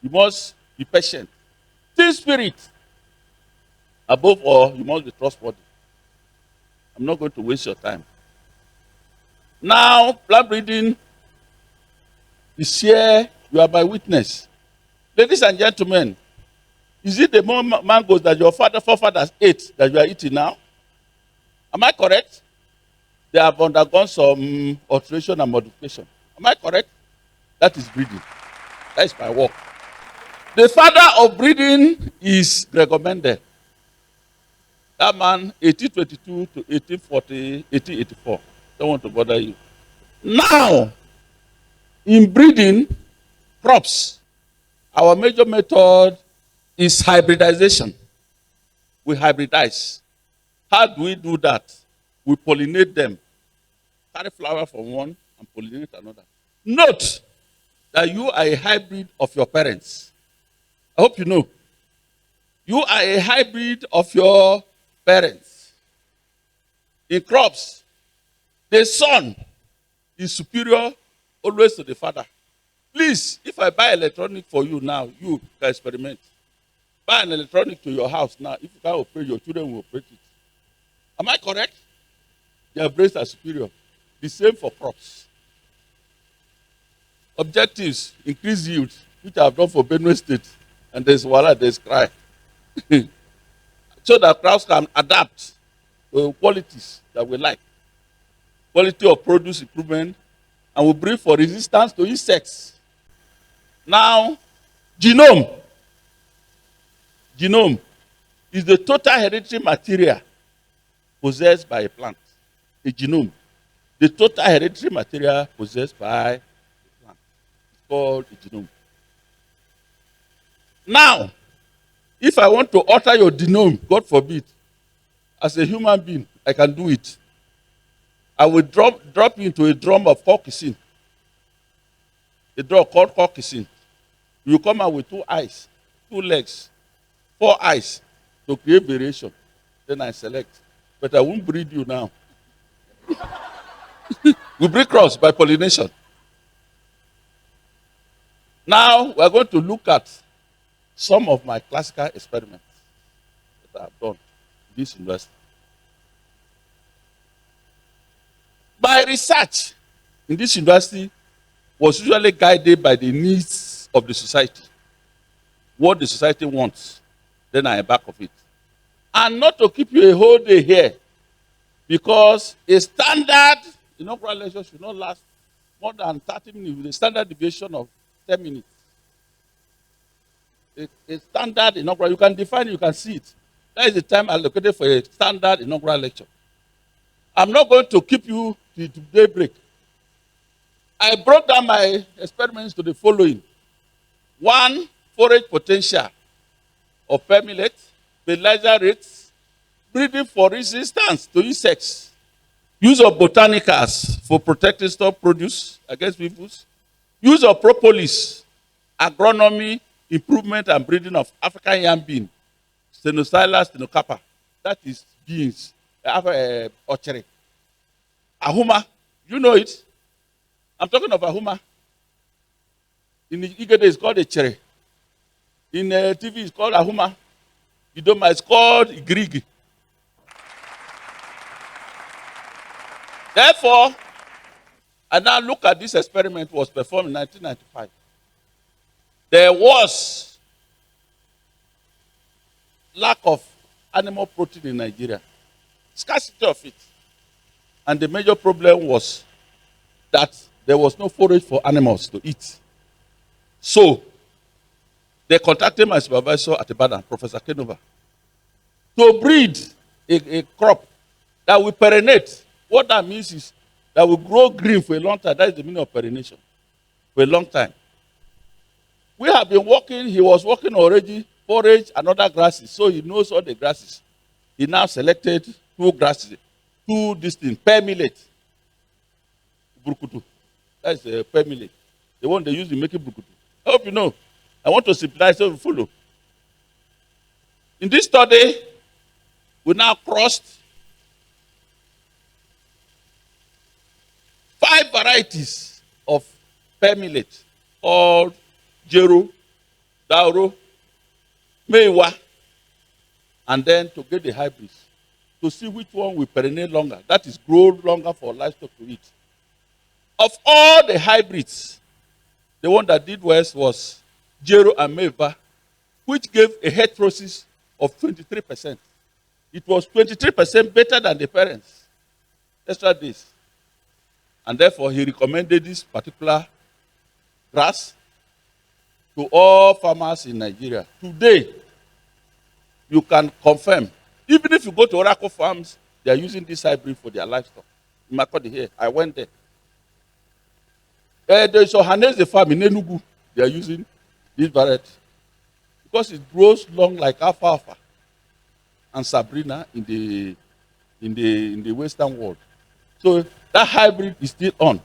You must be patient. Team spirit. Above all, you must be trustworthy. I'm not going to waste your time. Now, plant breeding is here. You are my witness. Ladies and gentlemen, is it the mangoes that your forefathers ate that you are eating now? Am I correct? They have undergone some alteration and modification. Am I correct? That is breeding. That is my work. The father of breeding is Gregor Mendel. That man, 1822 to 1840, 1884. Don't want to bother you. Now, in breeding crops, our major method is hybridization. We hybridize. How do we do that? We pollinate them. Carry flower from one and pollinate another. Note that you are a hybrid of your parents. I hope you know. You are a hybrid of your parents. In crops, the son is superior always to the father. Please, if I buy electronic for you now, you can experiment. Buy an electronic to your house now. If you can't operate, your children will operate it. Am I correct? Their brains are superior. The same for crops. Objectives, increase yield, which I have done for Benue State. And there's Wala, there's Cry. So that crops can adapt to qualities that we like. Quality of produce improvement, and we breed for resistance to insects. Now, genome. Genome is the total hereditary material possessed by a plant. A genome. The total hereditary material possessed by a plant. It's called a genome. Now, if I want to alter your genome, God forbid, as a human being, I can do it. I will drop you into a drum of colchicine. A drug called colchicine. You come out with 2 eyes, 2 legs, 4 eyes to create variation. Then I select. But I won't breed you now. We breed crops by pollination. Now we're going to look at some of my classical experiments that I have done in this university. My research in this university was usually guided by the needs of the society. What the society wants, then I embark of it. And not to keep you a whole day here, because a standard inaugural lecture should not last more than 30 minutes with a standard deviation of 10 minutes. A standard inaugural, you can define it, you can see it. That is the time allocated for a standard inaugural lecture. I'm not going to keep you to daybreak. I broke down my experiments to the following. 1, forage potential of pear millet, fertilizer rates, breeding for resistance to insects, use of botanicals for protecting stock produce against weevils, use of propolis, agronomy, improvement and breeding of African yam bean, Stenostyla stenocappa, that is beans, orchard. Ahuma, you know it. I'm talking of Ahuma. In the Igede, it's called a cherry. In TV, it's called Ahuma. Idoma, it's called Igrigi. Therefore, I now look at this experiment was performed in 1995. There was lack of animal protein in Nigeria, scarcity of it. And the major problem was that there was no forage for animals to eat. So, they contacted my supervisor at Ibadan, Professor Kenova, to breed a crop that will perennate. What that means is that will grow green for a long time. That is the meaning of perennation, for a long time. We have been working, he was working already, forage and other grasses, so he knows all the grasses. He now selected 2 grasses, 2 distinct, pear millet, burkutu. That's pear millet, the one they use in making burkutu. I hope you know. I want to simplify so you follow. In this study, we now crossed 5 varieties of pear millet called Jero, Dauro, Meiwa, and then to get the hybrids to see which one will perennate longer, that is, grow longer for livestock to eat. Of all the hybrids, the one that did worst was Jero and Meiwa, which gave a heterosis of 23%. It was 23% better than the parents. Extra this. And therefore, he recommended this particular grass to all farmers in Nigeria. Today, you can confirm, even if you go to Oracle farms, they are using this hybrid for their livestock. In Makodi here, I went there. There's a Hanese farm in Enugu, they are using this variety because it grows long like alfalfa and Sabrina in the Western world. So that hybrid is still on.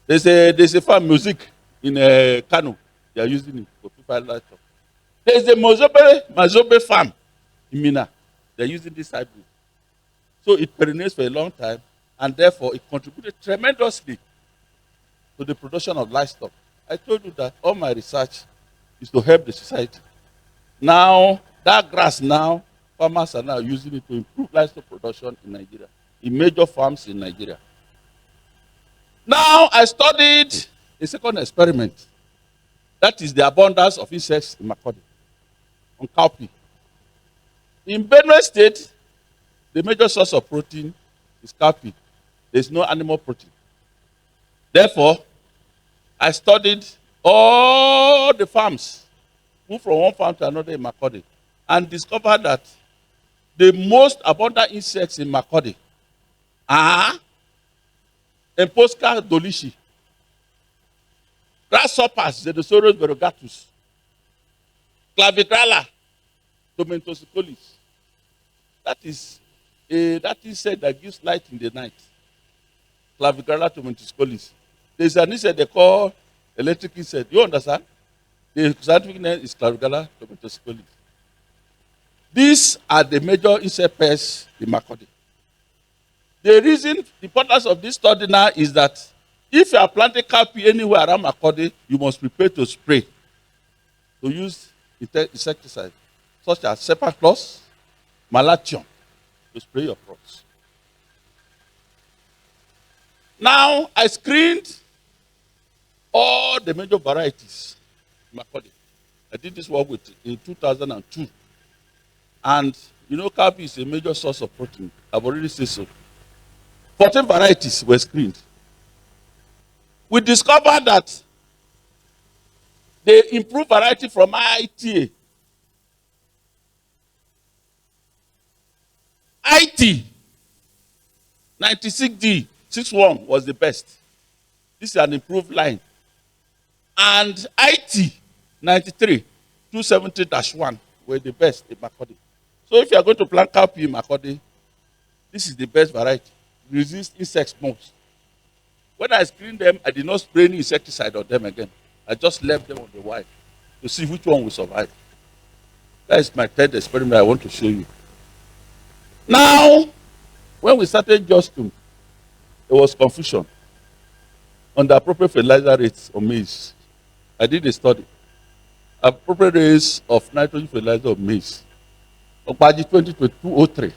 There's a farm music in Kano. They are using it for people livestock. There's a Mazobe farm in Mina. They are using this hybrid. So it perinates for a long time, and therefore it contributed tremendously to the production of livestock. I told you that all my research is to help the society. Now, that grass now, farmers are now using it to improve livestock production in Nigeria, in major farms in Nigeria. Now, I studied a second experiment. That is the abundance of insects in Makodi, on cowpea. In Benue State, the major source of protein is cowpea. There's no animal protein. Therefore, I studied all the farms, moved from one farm to another in Makodi, and discovered that the most abundant insects in Makodi are Emposca dolichi, grasshoppers, Zedosaurus variegatus, Clavigralla, Tomentosicolis. That is that insect that gives light in the night. Clavigralla tomentosicolis. There's an insect they call electric insect. You understand? The scientific name is Clavigralla tomentosicolis. These are the major insect pests in Makodi. The reason, the importance of this study now is that if you are planting cowpea anywhere around Makodi, you must prepare to spray, to use insecticide, such as Sepaclos, Malation, to spray your crops. Now, I screened all the major varieties in Makodi. I did this work in 2002. And you know, cowpea is a major source of protein. I've already said so. 14 varieties were screened. We discovered that the improved variety from ITA, IT 96D 61 was the best. This is an improved line. And IT 93 270-1 were the best in Makodi. So if you are going to plant cowpea in Makodi, this is the best variety. Resist insects most. When I screened them, I did not spray any insecticide on them again. I just left them on the wild to see which one will survive. That is my third experiment I want to show you. Now, when we started JOSTUM, there was confusion. on the appropriate fertilizer rates on maize. I did a study. Appropriate rates of nitrogen fertilizer on maize. Ogbaji 2022-03.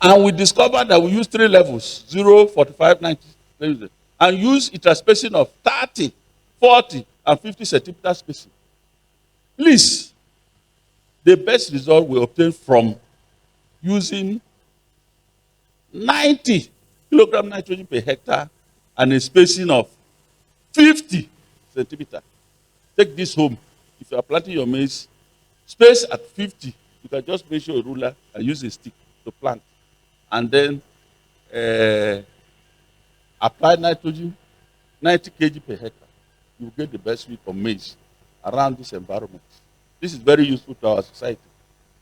And we discovered that we use 3 levels, 0, 45, 90, and use interspacing of 30, 40, and 50 centimeter spacing. Please, the best result we obtained from using 90 kilogram nitrogen per hectare and a spacing of 50 centimeter. Take this home. If you are planting your maize, space at 50, you can just measure a ruler and use a stick to plant. And then apply nitrogen, 90 kg per hectare. You will get the best yield from maize around this environment. This is very useful to our society.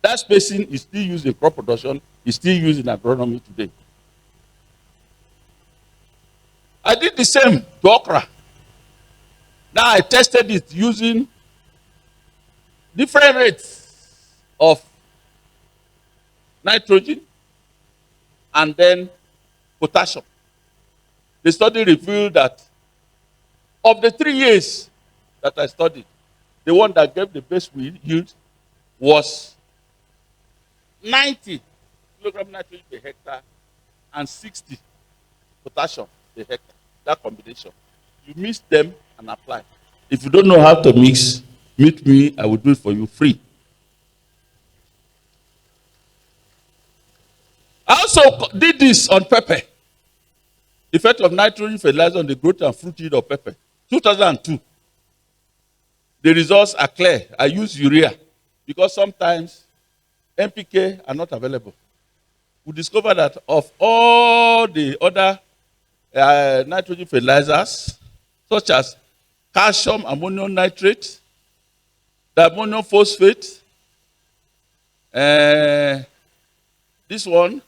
That spacing is still used in crop production, is still used in agronomy today. I did the same to okra. Now I tested it using different rates of nitrogen and then potassium. The study revealed that of the 3 years that I studied, the one that gave the best yield was 90 kilogram nitrogen per hectare and 60 potassium per hectare. That combination. You mix them and apply. If you don't know how to mix, meet me, I will do it for you free. I also did this on pepper. Effect of nitrogen fertilizer on the growth and fruit yield of pepper. 2002. The results are clear. I use urea because sometimes NPK are not available. We discovered that of all the other nitrogen fertilizers, such as calcium ammonium nitrate, diammonium phosphate, this one,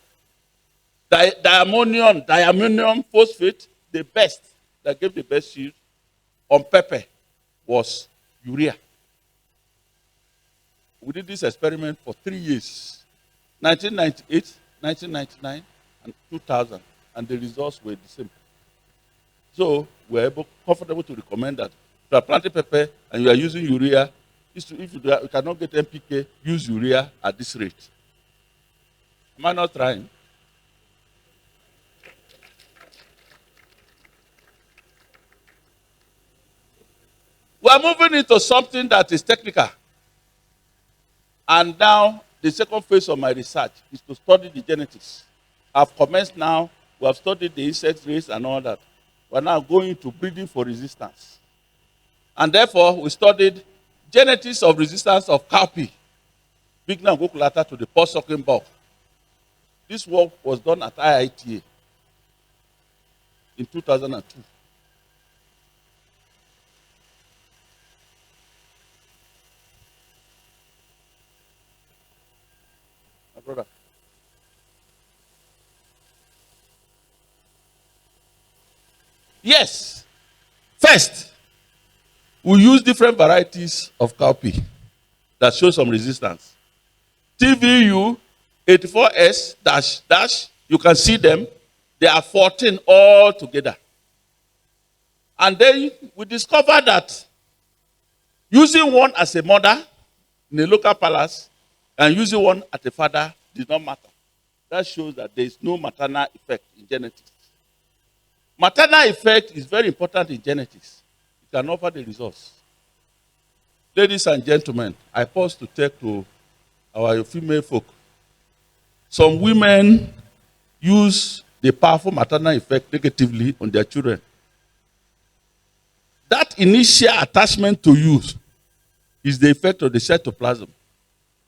diammonium phosphate, the best, that gave the best yield on pepper was urea. We did this experiment for 3 years, 1998, 1999, and 2000, and the results were the same. So we are comfortable to recommend that if you are planting pepper and you are using urea, if you cannot get NPK, use urea at this rate. Am I not trying? We are moving into something that is technical. And now, the second phase of my research is to study the genetics. I've commenced now. We have studied the insect race and all that. We're now going to breeding for resistance. And therefore, we studied genetics of resistance of cowpea, big now gokulata to the post-sucking bug. This work was done at IITA in 2002. My brother. Yes. First, we use different varieties of cowpea that show some resistance. TVU 84S -- you can see them. They are 14 all together. And then we discovered that using one as a mother in a local palace and using one as a father did not matter. That shows that there is no maternal effect in genetics. Maternal effect is very important in genetics. It can offer the results. Ladies and gentlemen, I pause to take to our female folk. Some women use the powerful maternal effect negatively on their children. That initial attachment to you is the effect of the cytoplasm,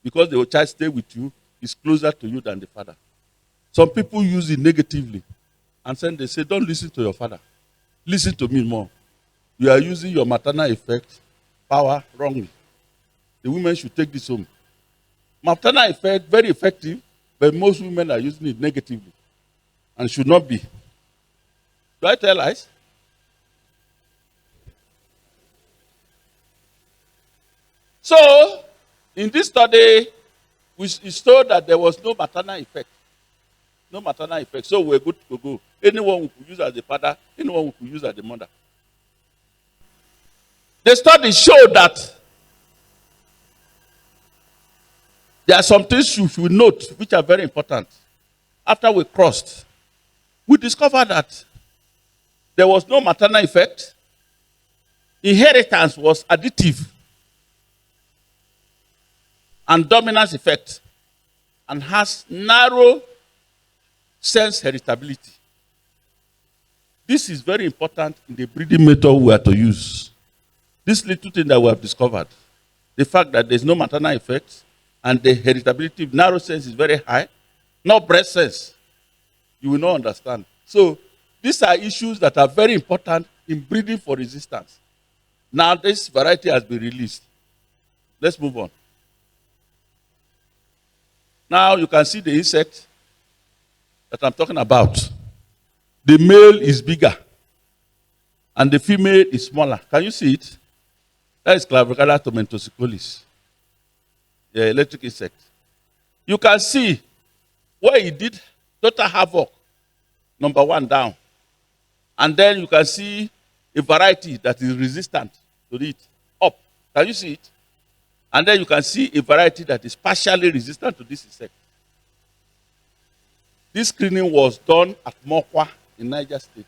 because the child stays with you, is closer to you than the father. Some people use it negatively, and then they say, don't listen to your father. Listen to me more. You are using your maternal effect power wrongly. The women should take this home. Maternal effect, very effective, but most women are using it negatively and should not be. Do I tell lies? So, in this study, it showed that there was no maternal effect. no maternal effect. So we're good to go. Anyone we could use as the father, anyone we could use as the mother. The study showed that there are some things you should note which are very important. After we crossed, we discovered that there was no maternal effect. Inheritance was additive and dominance effect, and has narrow sense heritability. This is very important in the breeding method we are to use. This little thing that we have discovered, the fact that there's no maternal effect and the heritability, narrow sense is very high, not breast sense, you will not understand. So these are issues that are very important in breeding for resistance. Now this variety has been released. Let's move on. Now you can see the insect that I'm talking about. The male is bigger and the female is smaller. Can you see it? That is Clavicula tomentosicolis, the electric insect. You can see where he did total havoc, number 1 down. And then you can see a variety that is resistant to it, up. Can you see it? And then you can see a variety that is partially resistant to this insect. This screening was done at Mokwa in Niger State,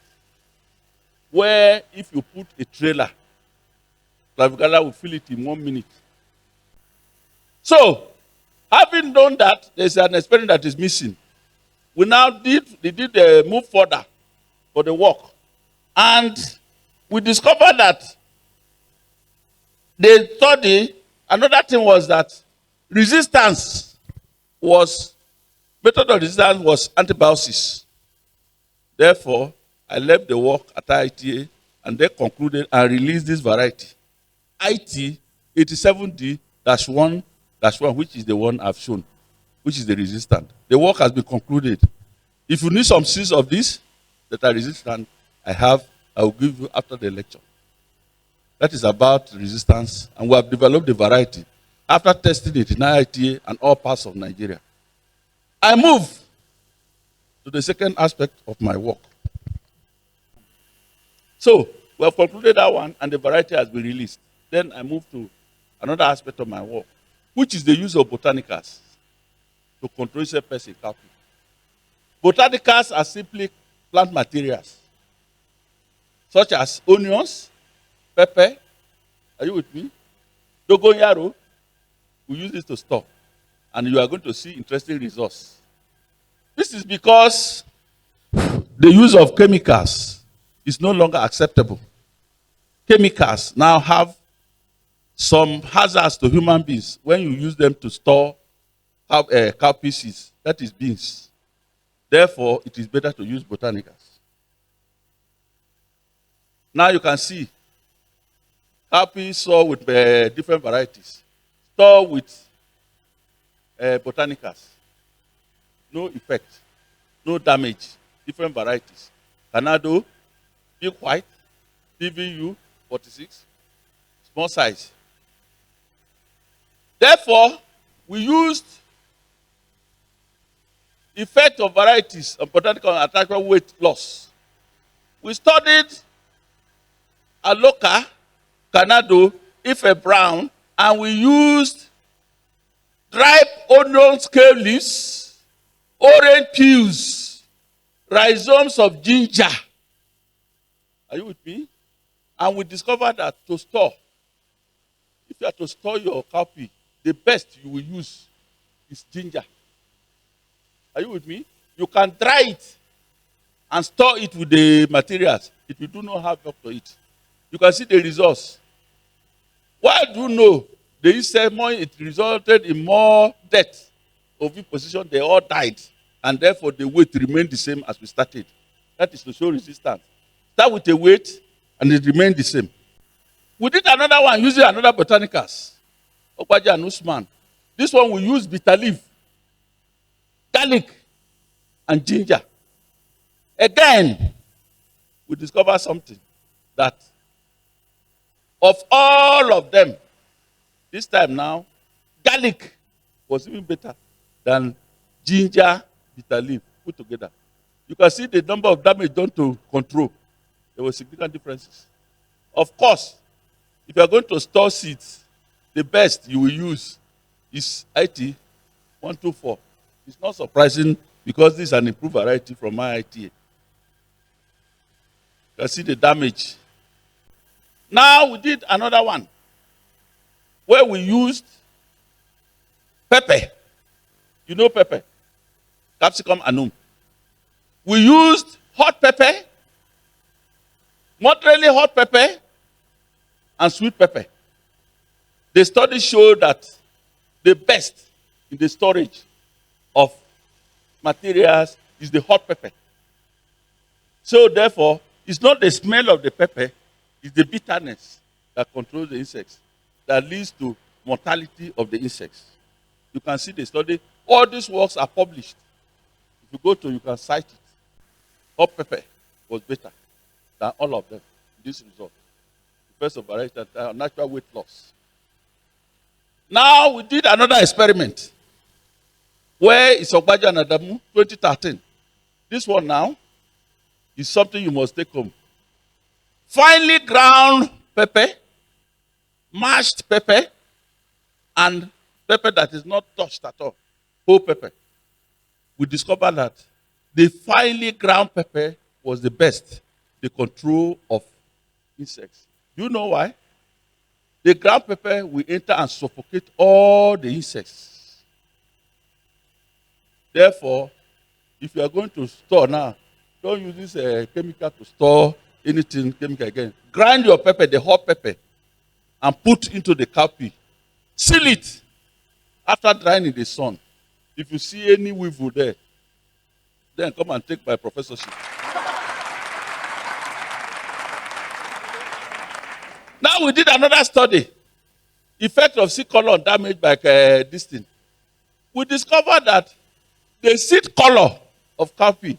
where if you put a trailer, Clavicula will fill it in 1 minute. So, having done that, there's an experiment that is missing. We now did move further for the work. And we discovered that the study, another thing was that method of resistance was antibiosis. Therefore, I left the work at ITA and they concluded and released this variety. IT 87D-1, which is the one I've shown, which is the resistant. The work has been concluded. If you need some seeds of this that are resistant, I will give you after the lecture. That is about resistance, and we have developed the variety after testing it in IITA and all parts of Nigeria. I move to the second aspect of my work. So, we have concluded that one, and the variety has been released. Then I move to another aspect of my work, which is the use of botanicals to control pest in cowpea. Botanicals are simply plant materials, such as onions, pepper. Are you with me? Dogoyaro, we use this to store, and you are going to see interesting results. This is because the use of chemicals is no longer acceptable. Chemicals now have some hazards to human beings when you use them to store cowpea seeds, that is beans. Therefore, it is better to use botanicals. Now you can see cowpea sown with different varieties, stored with botanicals. No effect, no damage, different varieties. Canado, big white, PVU 46, small size. Therefore, we used effect of varieties on botanical and attractive weight loss. We studied Aloca, Canado, Ife brown, and we used ripe onion scale leaves, orange peels, rhizomes of ginger. Are you with me? And we discovered that to store, if you are to store your cowpea, the best you will use is ginger. Are you with me? You can dry it and store it with the materials. If you do not have up to it, you can see the results. Why do you know the insect more? It resulted in more death of position. They all died, and therefore the weight remained the same as we started. That is to show resistance. Start with the weight, and it remained the same. We did another one using another botanicals, Ogbaji and Usman. This one we use bitter leaf, garlic, and ginger. Again, we discover something that of all of them, this time now, garlic was even better than ginger, bitter leaf. put together. You can see the number of damage done to control. There were significant differences. Of course, if you are going to store seeds, the best you will use is IT 124. It's not surprising because this is an improved variety from my ITA. You can see the damage. Now we did another one where we used pepper. You know pepper, capsicum annum. We used hot pepper, moderately hot pepper, and sweet pepper. The study showed that the best in the storage of materials is the hot pepper. So therefore, it's not the smell of the pepper, it's the bitterness that controls the insects, that leads to mortality of the insects. You can see the study. All these works are published. If you go to, you can cite it. Hot pepper was better than all of them in this result. The first of variety natural weight loss. Now we did another experiment where it's Ogbaji and Adamu, 2013. This one now is something you must take home. Finely ground pepper, mashed pepper, and pepper that is not touched at all, whole pepper. We discovered that the finely ground pepper was the best, the control of insects. Do you know why? The ground pepper will enter and suffocate all the insects. Therefore, if you are going to store now, don't use this chemical to store anything chemical again. Grind your pepper, the hot pepper, and put into the cowpea. Seal it after drying in the sun. If you see any weevil there, then come and take my professorship. Now we did another study. Effect of seed color damage by this thing. We discovered that the seed color of cowpea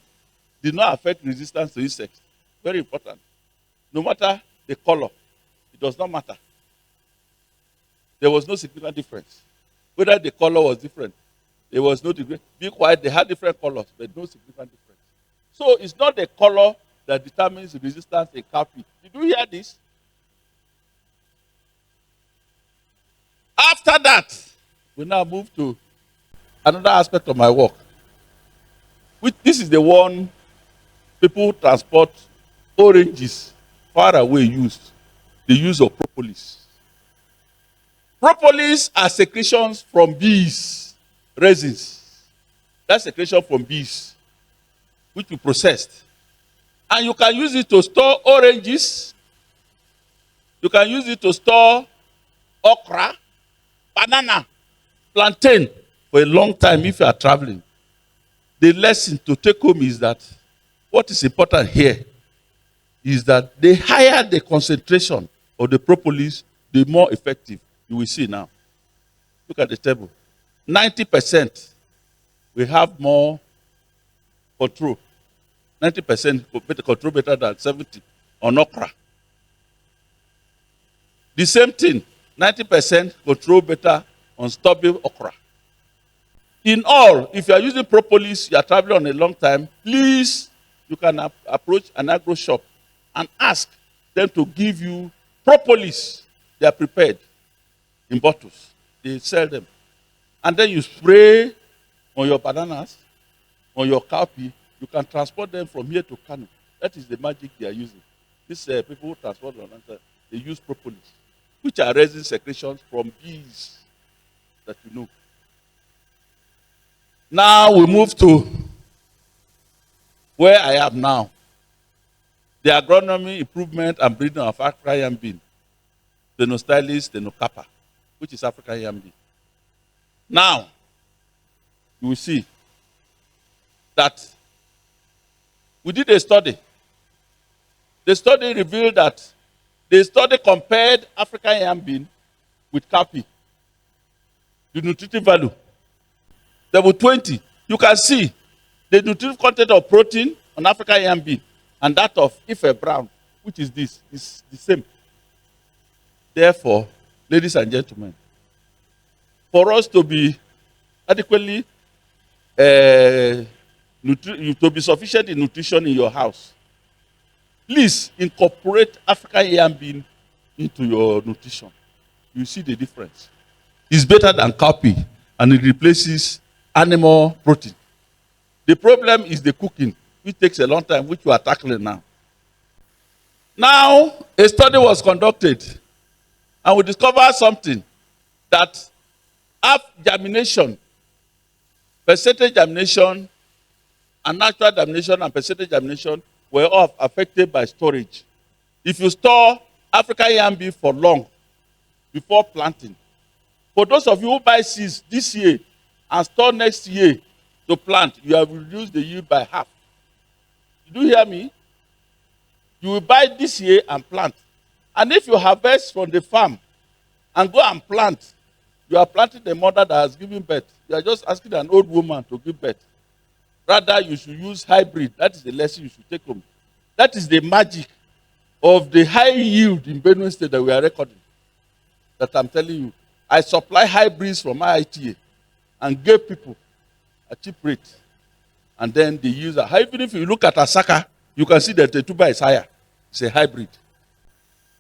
did not affect resistance to insects. Very important. No matter the color, it does not matter. There was no significant difference. Whether the color was different, there was no difference. Be quiet, they had different colors, but no significant difference. So it's not the color that determines resistance in cowpea. Did you hear this? After that, we now move to another aspect of my work. This is the one people transport oranges far away used. The use of propolis. Propolis are secretions from bees, resins. That's secretion from bees, which we processed. And you can use it to store oranges. You can use it to store okra, banana, plantain for a long time if you are traveling. The lesson to take home is that what is important here is that the higher the concentration of the propolis, the more effective. You will see now. Look at the table. 90% we have more control. 90% control better than 70 on okra. The same thing, 90% control better on stubby okra. In all, if you are using propolis, you are traveling on a long time, please, you can approach an agro shop and ask them to give you propolis. They are prepared in bottles. They sell them. And then you spray on your bananas, on your cowpea. You can transport them from here to Kano. That is the magic they are using. These people who transport them, they use propolis, which are resin secretions from bees that you know. Now we move to where I am now. The agronomy, improvement, and breeding of African yam bean. Stenostylis, Stenocapa, which is African yam bean. Now, you will see that we did a study. The study revealed that the study compared African yam bean with cowpea. The nutritive value. There were 20. You can see the nutritive content of protein on African yam bean and that of Ife brown, which is this, is the same. Therefore, ladies and gentlemen, for us to be adequately to be sufficient in nutrition in your house, please incorporate African yam bean into your nutrition. You see the difference. It's better than cowpea, and it replaces animal protein. The problem is the cooking, which takes a long time, which we are tackling now. Now, a study was conducted, and we discovered something, that germination, percentage germination, and natural germination and percentage germination were all affected by storage. If you store African yam bean for long before planting, for those of you who buy seeds this year and store next year to plant, you have reduced the yield by half. Did you hear me? You will buy this year and plant. And if you harvest from the farm and go and plant, you are planting the mother that has given birth. You are just asking an old woman to give birth. Rather, you should use hybrid. That is the lesson you should take home. That is the magic of the high yield in Benue State that we are recording. That I'm telling you. I supply hybrids from IITA and gave people a cheap rate. And then they use it. Even if you look at Asaka, you can see that the tuber is higher. It's a hybrid.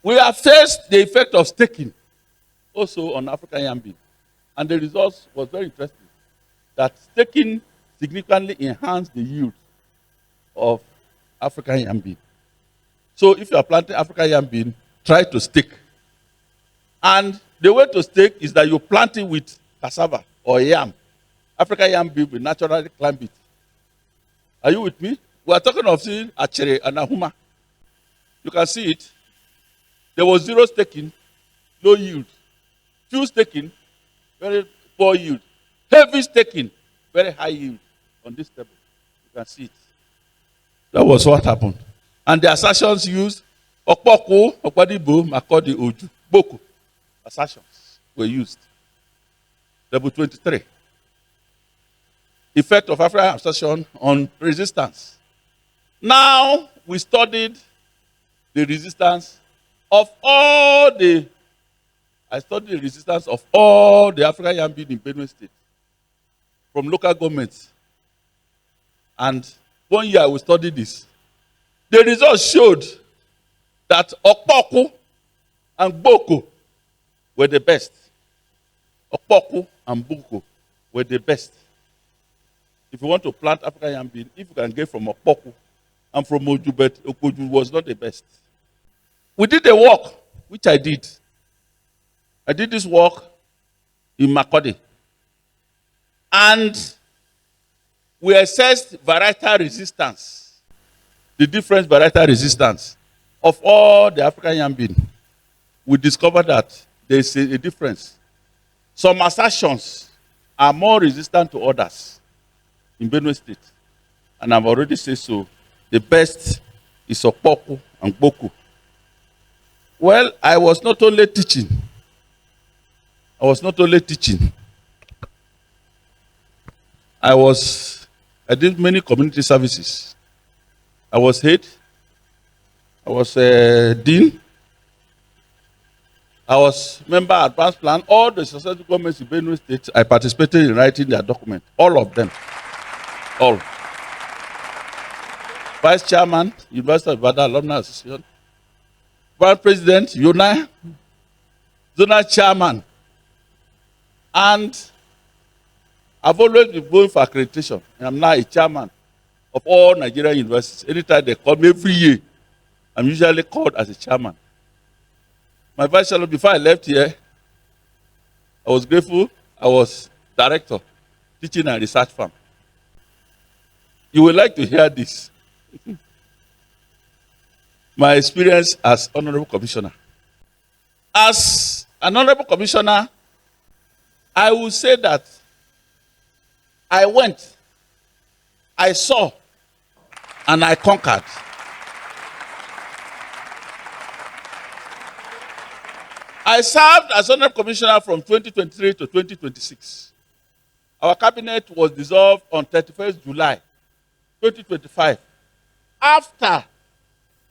We have faced the effect of staking also on African yam bean. And the results was very interesting. That staking significantly enhanced the yield of African yam bean. So if you are planting African yam bean, try to stake. And the way to stake is that you plant it with cassava or yam. African yam bean will naturally climb it. Are you with me? We are talking of seeing achere and ahuma. You can see it. There was zero staking, low yield. Few staking, very poor yield. Heavy staking, very high yield on this table. You can see it. That was what happened. And the assertions used, Okpoko, Okwadibo, Makodi, Oju, Boko. Assertions were used. Level 23. Effect of African assertion on resistance. Now we studied the resistance of all the, I studied the resistance of all the African yam bean in Benue State from local governments. And 1 year we studied this. The results showed that Okpoko and Boko were the best. Okpoko and Boko were the best. If you want to plant African yam bean, if you can get from Okpoko and from Oju, but Okoju was not the best. We did the work, which I did. I did this work in Makode. And we assessed varietal resistance, the different varietal resistance of all the African yam bean. We discovered that there is a difference. Some assertions are more resistant to others in Benue State. And I've already said so. The best is Okpoko and Boko. Well, I was not only teaching. I did many community services. I was head. I was dean. I was member of advanced plan. All the successful governments in Benue State, I participated in writing their document. All of them. All. Vice chairman, University of Ibadan Alumni Association. Vice president, UNI. Zonal chairman. And I've always been going for accreditation. And I'm now a chairman of all Nigerian universities. Anytime they call me every year, I'm usually called as a chairman. My vice chairman, before I left here, I was grateful. I was director, teaching and research firm. You would like to hear this. My experience as honorable commissioner. As an honorable commissioner, I will say that I went, I saw, and I conquered. I served as honorable commissioner from 2023 to 2026. Our cabinet was dissolved on 31st July 2025. After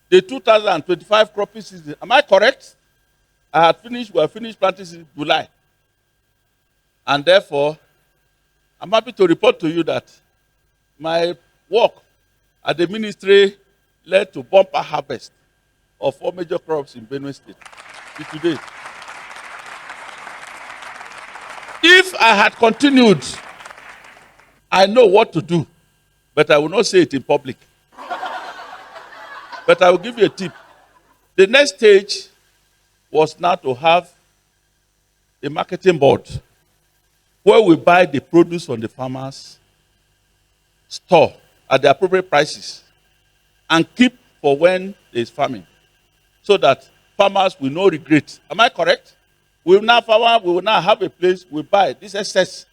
the 2025 cropping season, am I correct? We had finished planting season in July. And therefore, I'm happy to report to you that my work at the ministry led to bumper harvest of 4 major crops in Benue State. Till today. If I had continued, I know what to do, but I will not say it in public. But I will give you a tip. The next stage was now to have a marketing board where we buy the produce from the farmers, store at the appropriate prices, and keep for when there is famine, so that farmers will not regret. Am I correct? We will now have a place we buy this excess.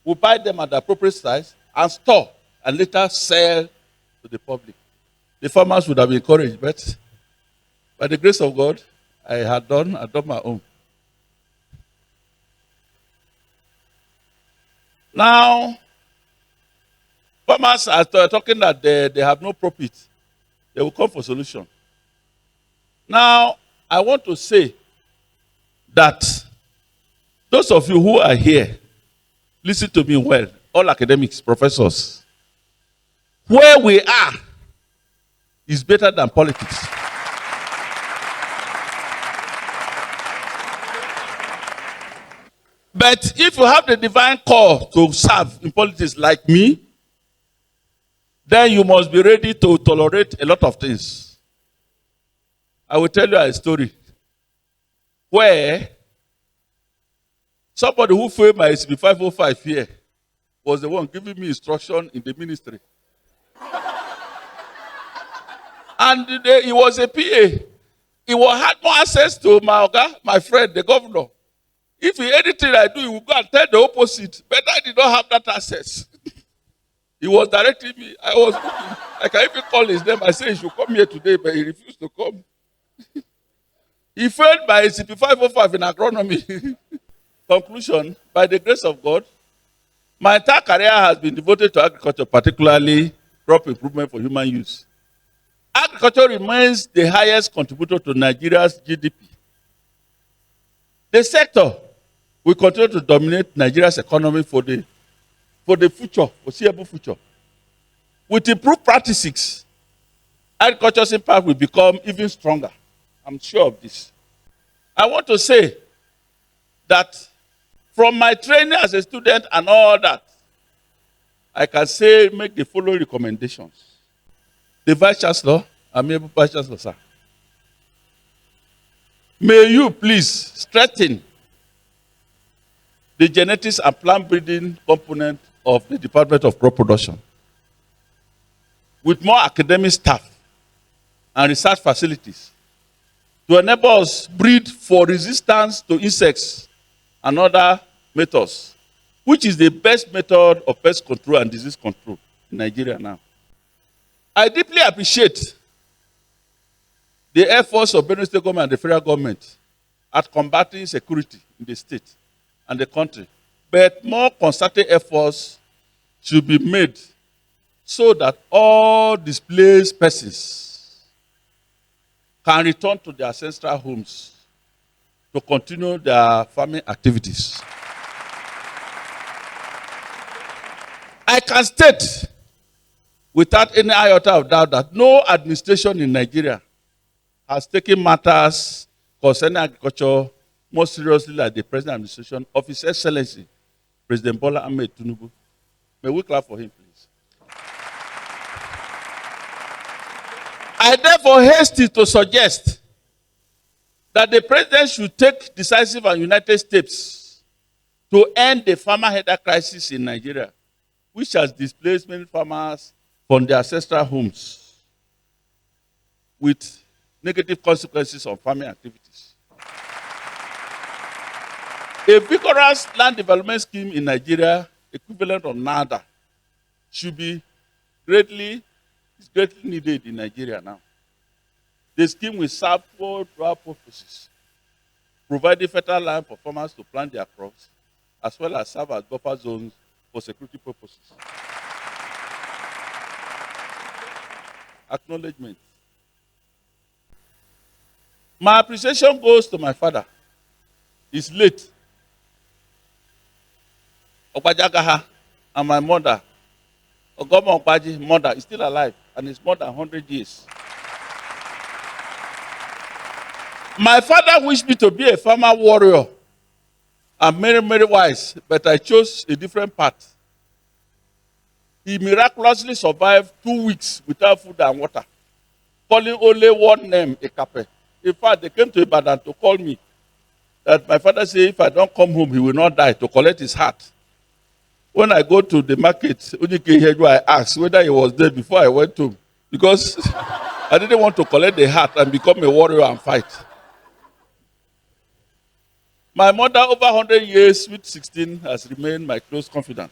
We buy them at the appropriate size and store, and later sell to the public. The farmers would have been encouraged, but by the grace of God, I had done my own. Now, farmers are talking that they have no profit. They will come for solution. Now, I want to say that those of you who are here, listen to me well, all academics, professors. Where we are is better than politics. But if you have the divine call to serve in politics like me, then you must be ready to tolerate a lot of things. I will tell you a story where somebody who failed my SB 505 here was the one giving me instruction in the ministry. And he was a PA. He had more access to my friend, the governor. If anything I do, he would go and tell the opposite. But I did not have that access. He was directing me. I was looking. I can even call his name. I said he should come here today, but he refused to come. He failed my ACP 505 in agronomy. Conclusion, by the grace of God, my entire career has been devoted to agriculture, particularly crop improvement for human use. Agriculture remains the highest contributor to Nigeria's GDP. The sector will continue to dominate Nigeria's economy for the future, foreseeable future. With improved practices, agriculture's impact will become even stronger. I'm sure of this. I want to say that from my training as a student and all that, I can say, make the following recommendations. The Vice Chancellor, Amiable Vice Chancellor, sir. May you please strengthen the genetics and plant breeding component of the Department of Crop Production with more academic staff and research facilities to enable us breed for resistance to insects and other methods, which is the best method of pest control and disease control in Nigeria now. I deeply appreciate the efforts of Benue State government and the federal government at combating security in the state and the country. But more concerted efforts should be made so that all displaced persons can return to their ancestral homes to continue their farming activities. I can state without any iota of doubt that no administration in Nigeria has taken matters concerning agriculture more seriously like the present administration of His Excellency, President Bola Ahmed Tinubu. May we clap for him, please. I therefore hasten to suggest that the President should take decisive and united steps to end the farmer header crisis in Nigeria, which has displaced many farmers from their ancestral homes with negative consequences on farming activities. A vigorous land development scheme in Nigeria, equivalent of NADA, should be greatly needed in Nigeria now. The scheme will serve four dual purposes: providing fertile land for farmers to plant their crops, as well as serve as buffer zones for security purposes. Acknowledgement. My appreciation goes to my father. He's late. Ogbaji, and my mother, Ikape Ogbaji, mother, is still alive and is more than 100 years. My father wished me to be a farmer warrior and many wise, but I chose a different path. He miraculously survived 2 weeks without food and water, calling only one name, Ikape. In fact, they came to Ibadan to call me. That my father said, if I don't come home, he will not die, to collect his heart. When I go to the market, I asked whether he was there before I went home. Because I didn't want to collect the heart and become a warrior and fight. My mother, over 100 years, with 16, has remained my close confidant.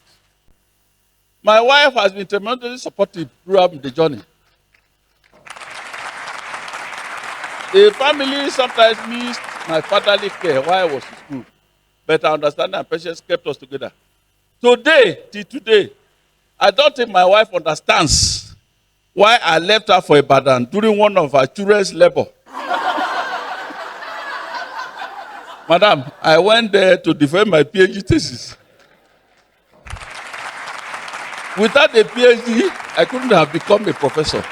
My wife has been tremendously supportive throughout the journey. The family sometimes missed my fatherly care while I was in school, but I understand and patience kept us together. Till today, I don't think my wife understands why I left her for Ibadan during one of her children's labor. Madam, I went there to defend my PhD thesis. Without a PhD, I couldn't have become a professor.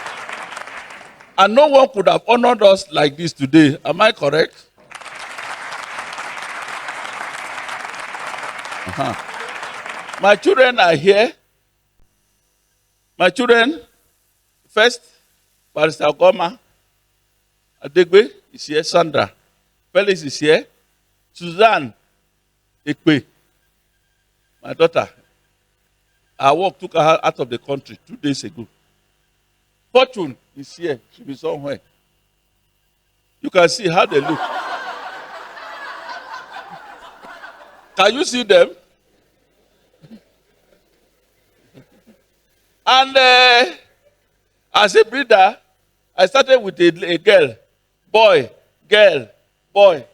And no one could have honored us like this today. Am I correct? My children are here. My children, first, Barrister Goma, Adegbe is here, Sandra, Felix is here, Suzanne Ekpe, my daughter. Our work took her out of the country 2 days ago. Fortune is here. She'll be somewhere. You can see how they look. Can you see them? And as a breeder, I started with a girl, boy, girl, boy.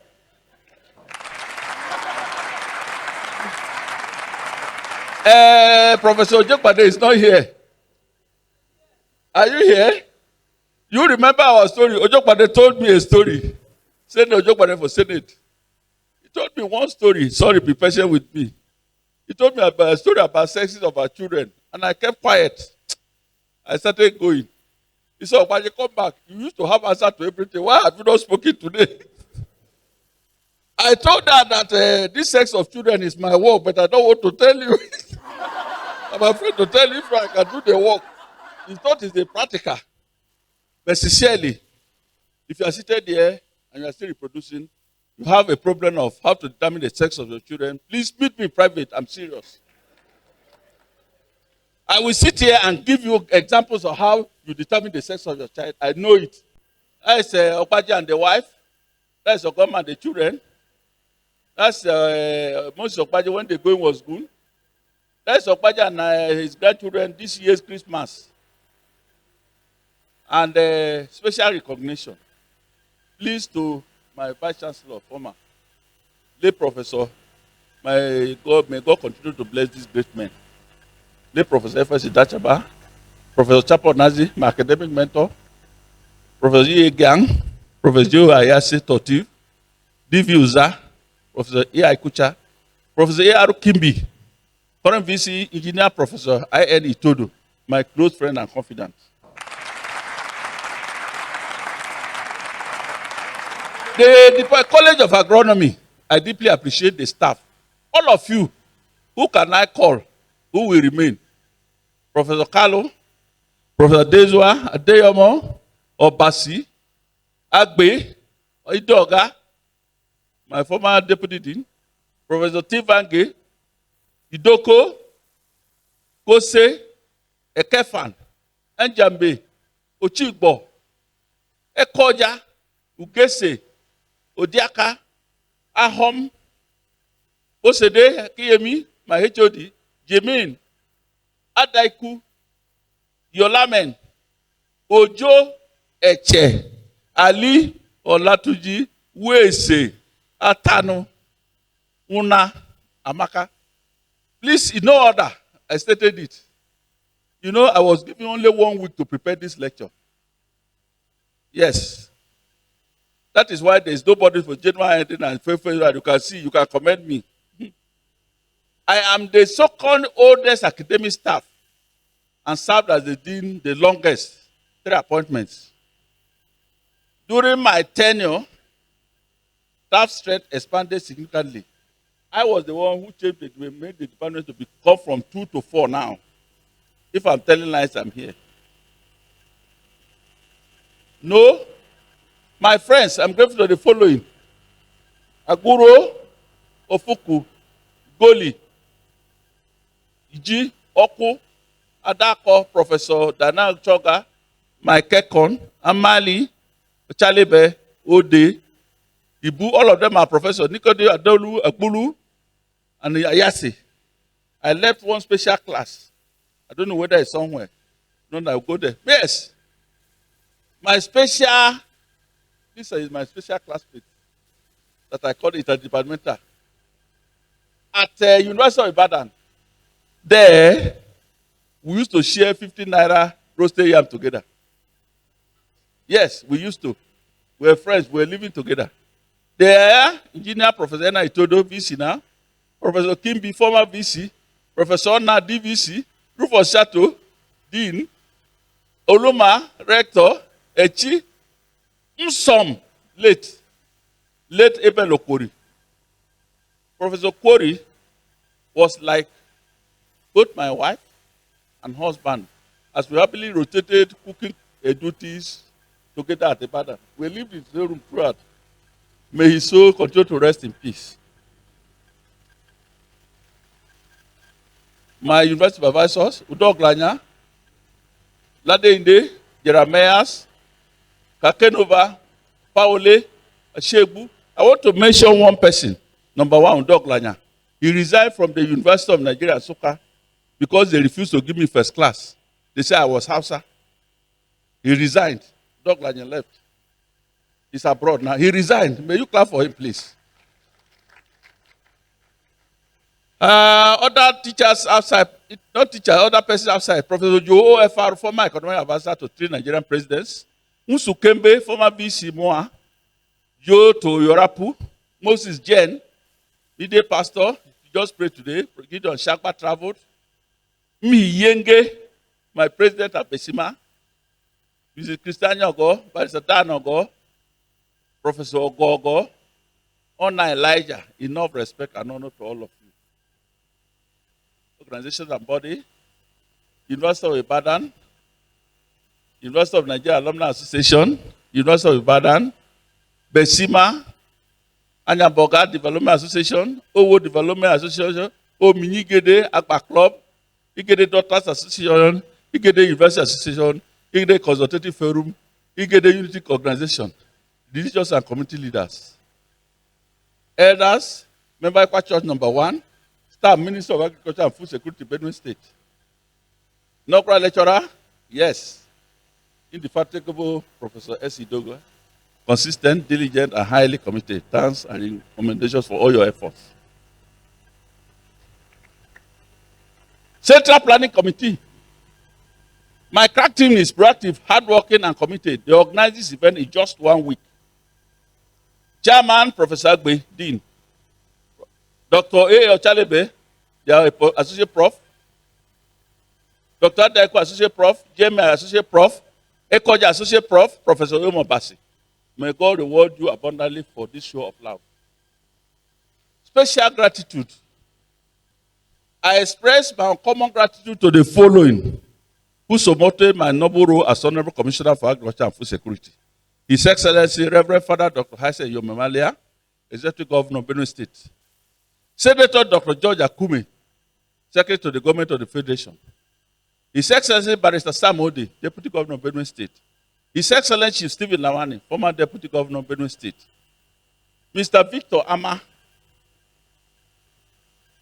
Professor Ojokpade is not here. Are you here? You remember our story? Ojokpade told me a story. Senate Ojokpade for Senate. He told me one story. Sorry, be patient with me. He told me about a story about sexes of our children. And I kept quiet. I started going. He said, Ogbaji, come back. You used to have answer to everything. Why have you not spoken today? I told her that this sex of children is my work, but I don't want to tell you. I'm afraid to tell you if I can do the work. He thought it's a practical. But sincerely, if you are seated here and you are still reproducing, you have a problem of how to determine the sex of your children, please meet me in private. I'm serious. I will sit here and give you examples of how you determine the sex of your child. I know it. That's Ogbaji and the wife. That's Ogoma and the children. That's Moses Ogbaji when the going was good. That's Ogbaji and his grandchildren this year's Christmas. And special recognition. Please to my Vice Chancellor, former late Professor, may God continue to bless these great men. Late Professor F.S. Idachaba, Professor Chapo Nazi, my academic mentor, Professor E. Gang, Professor Joe Ayase Totiv, D.V. Uza, Professor E. Kucha, Professor A. Kimbi, current VC Engineer Professor I.N. Itodo, my close friend and confidant. The College of Agronomy, I deeply appreciate the staff. All of you, who can I call? Who will remain? Professor Carlo, Professor Dezwa, Adeyomo, Obasi, Agbe, Idoga, my former deputy dean, Professor Tivange, Idoko, Kose, Ekefan, Njambe, Ochigbo, Ekoja, Ugese, Odiaka, Ahom, Osede, Kiyemi, my HOD, Jemin, Adaiku, Yolamen, Ojo, Eche, Ali, Olatuji, Wese, Atano, Una, Amaka. Please, in no order, I stated it. You know, I was given only 1 week to prepare this lecture. Yes. That is why there is nobody for January and February. You can see, you can commend me. I am the second oldest academic staff and served as the dean the longest, 3 appointments. During my tenure, staff strength expanded significantly. I was the one who made the department to become from 2 to 4 now. If I'm telling lies, I'm here. No, my friends, I'm grateful for the following: Aguro, Ofuku, Goli, Iji, Oku, Adako, Professor Dana Choga, Mike Kekon, Amali, Chalebe, Ode, Ibu, all of them are professors. Nikode, Adolu, Agbulu, and Ayase. I left one special class. I don't know whether it's somewhere. No, I'll go there. Yes. This is my special classmate that I called interdepartmental. At University of Ibadan, there, we used to share 15 naira roasted yam together. Yes, we used to. We were friends. We were living together. There, Engineer Professor Ena Itodo, VC now. Professor Kimbi, former VC. Professor Na, DVC. Rufus Chateau, Dean. Oluma, Rector. Echi. Nsom, late APER-AKU. Professor Kwori was like both my wife and husband, as we happily rotated cooking duties together at Ibadan. We lived in the same room throughout. May his soul continue to rest in peace. My university supervisors, Udo Glanya, Ladeinde, Jeremias, Kakenova, Paole, Ashegbu. I want to mention one person. Number one, Udo Glanya. He resigned from the University of Nigeria, Nsukka, because they refused to give me first class. They said I was Hausa. He resigned. Udo Glanya left. He's abroad now. He resigned. May you clap for him, please. Other teachers outside, not teachers, other persons outside. Professor Joe OFR, former economic advisor to 3 Nigerian presidents. Musu Kembe, former BC Moa. Joe to Yorapu. Moses Jen, Ide pastor. Just prayed today. Gideon Shakba traveled. Mi Yenge, my president at Besima. Mrs. Christian Ogo, Barrister Dan Ogo. Professor Ogogo. Honor Elijah. Enough respect and honor to all of you. Organizations and body, University of Ibadan, University of Nigeria Alumni Association, University of Ibadan, Besima, Anyamboga Development Association, Owo Development Association, Ominigede Akpa Club, Igede Doctors Association, Igede University Association, Igede Consultative Forum, Igede Unity Organization, religious and community leaders, elders, member Ekwa Church number 1, Staff Minister of Agriculture and Food Security, Benue State. Inaugural lecturer, yes. Indefatigable Professor S.E. Douglas. Consistent, diligent, and highly committed. Thanks and commendations for all your efforts. Central Planning Committee. My crack team is proactive, hardworking, and committed. They organize this event in just 1 week. Chairman, Professor Agbe, Dean. Dr. A. Ochalebe, they are Associate Prof. Dr. Adeko, Associate Prof. JMI, Associate Prof. Ekoja, Associate Prof. Professor Omo Basi. May God reward you abundantly for this show of love. Special gratitude. I express my uncommon gratitude to the following, who supported my noble role as Honorable Commissioner for Agriculture and Food Security. His Excellency, Reverend Father Dr. Haise Yomemalia, Executive Governor of Benue State. Senator Dr. George Akume, Secretary to the Government of the Federation. His Excellency Barrister Sam Ode, Deputy Governor of Benue State. His Excellency Chief Stephen Lawani, former Deputy Governor of Benue State. Mr. Victor Ama,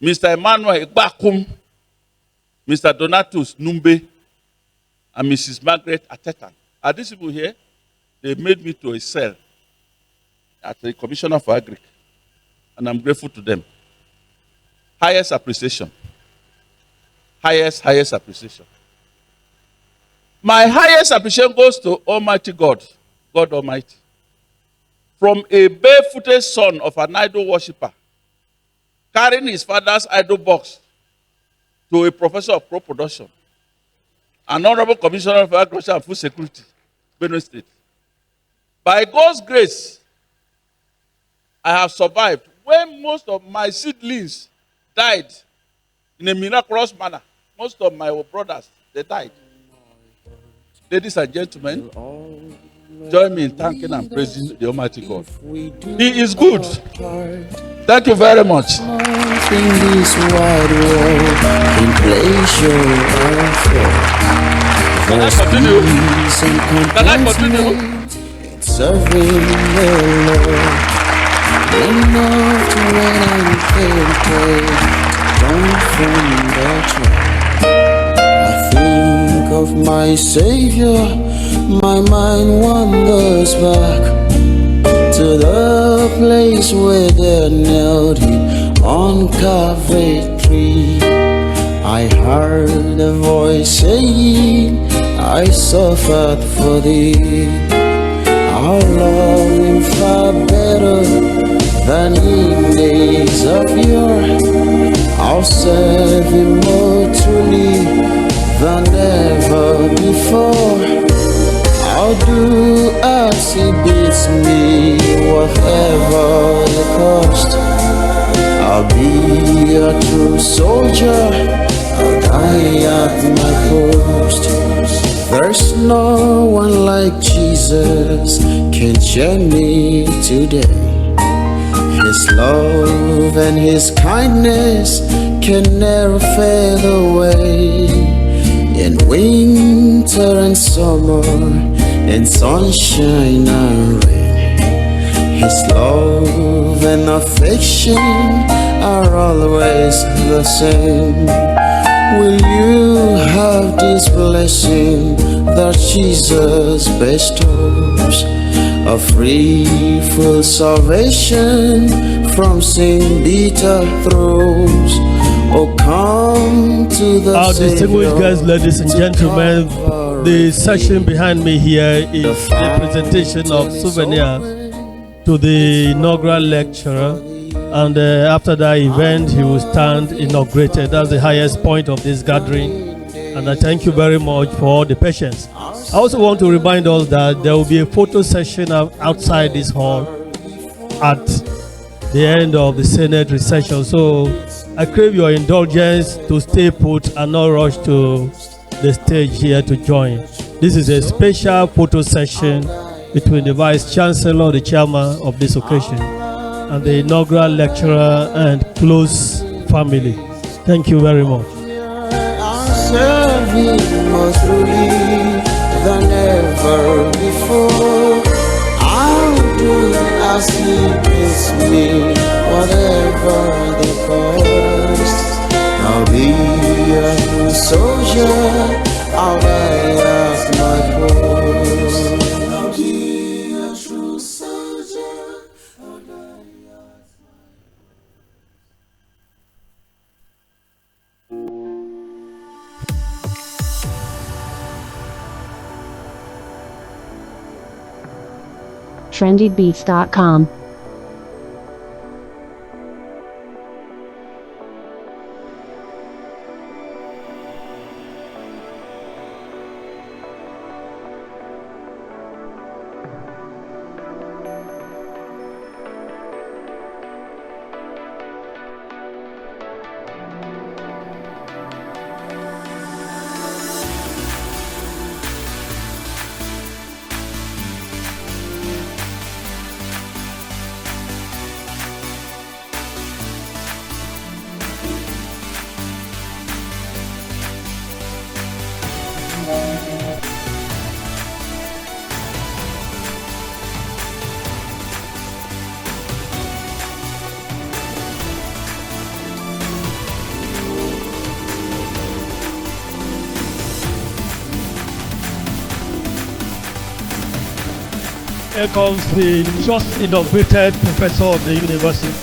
Mr. Emmanuel Igbakum, Mr. Donatus Numbe, and Mrs. Margaret Atetan. Are these people here? They made me to excel as the Commissioner for Agric, and I'm grateful to them. Highest appreciation. Highest appreciation. My highest appreciation goes to Almighty God, God Almighty. From a barefooted son of an idol worshiper, carrying his father's idol box to a professor of crop production, an Honorable Commissioner for Agriculture and Food Security, Benue State. By God's grace, I have survived. When most of my seedlings died in a miraculous manner, most of my brothers, they died. Ladies and gentlemen, join me in thanking and praising the Almighty God. He is good. Thank you very much. In this wide world, in pleasure and fear, there's peace and contentment in serving the Lord. Enough to run and take, don't from the track. I think of my Savior, my mind wanders back to the place where they nailed him on Calvary tree. I heard a voice saying, I suffered for thee. I'll love him far better than in days of yore. I'll serve him more truly than ever before. I'll do as he bids me, whatever the cost. I'll be a true soldier, I'll die at my post. There's no one like Jesus can cheer me today. His love and his kindness can never fade away. In winter and summer, in sunshine and rain, his love and affection are always the same. Will you have this blessing that Jesus bestows? A free, full salvation from sin bitter throes. Oh, come to the Our distinguished guests, ladies and gentlemen, the session behind me here is a presentation of souvenirs to the inaugural lecturer. And after that event, he will stand inaugurated. That's the highest point of this gathering. And I thank you very much for all the patience. I also want to remind us that there will be a photo session outside this hall at the end of the Senate recession. So I crave your indulgence to stay put and not rush to the stage here to join. This is a special photo session between the Vice Chancellor, the Chairman of this occasion, and the inaugural lecturer and close family. Thank you very much. Serving more truly than ever before. I'll do as he bids me, whatever the cost. I'll be a true soldier, I'll die at my post. I'll be a true soldier, I'll die at my post. trendybeats.com. Here comes the just inaugurated professor of the university.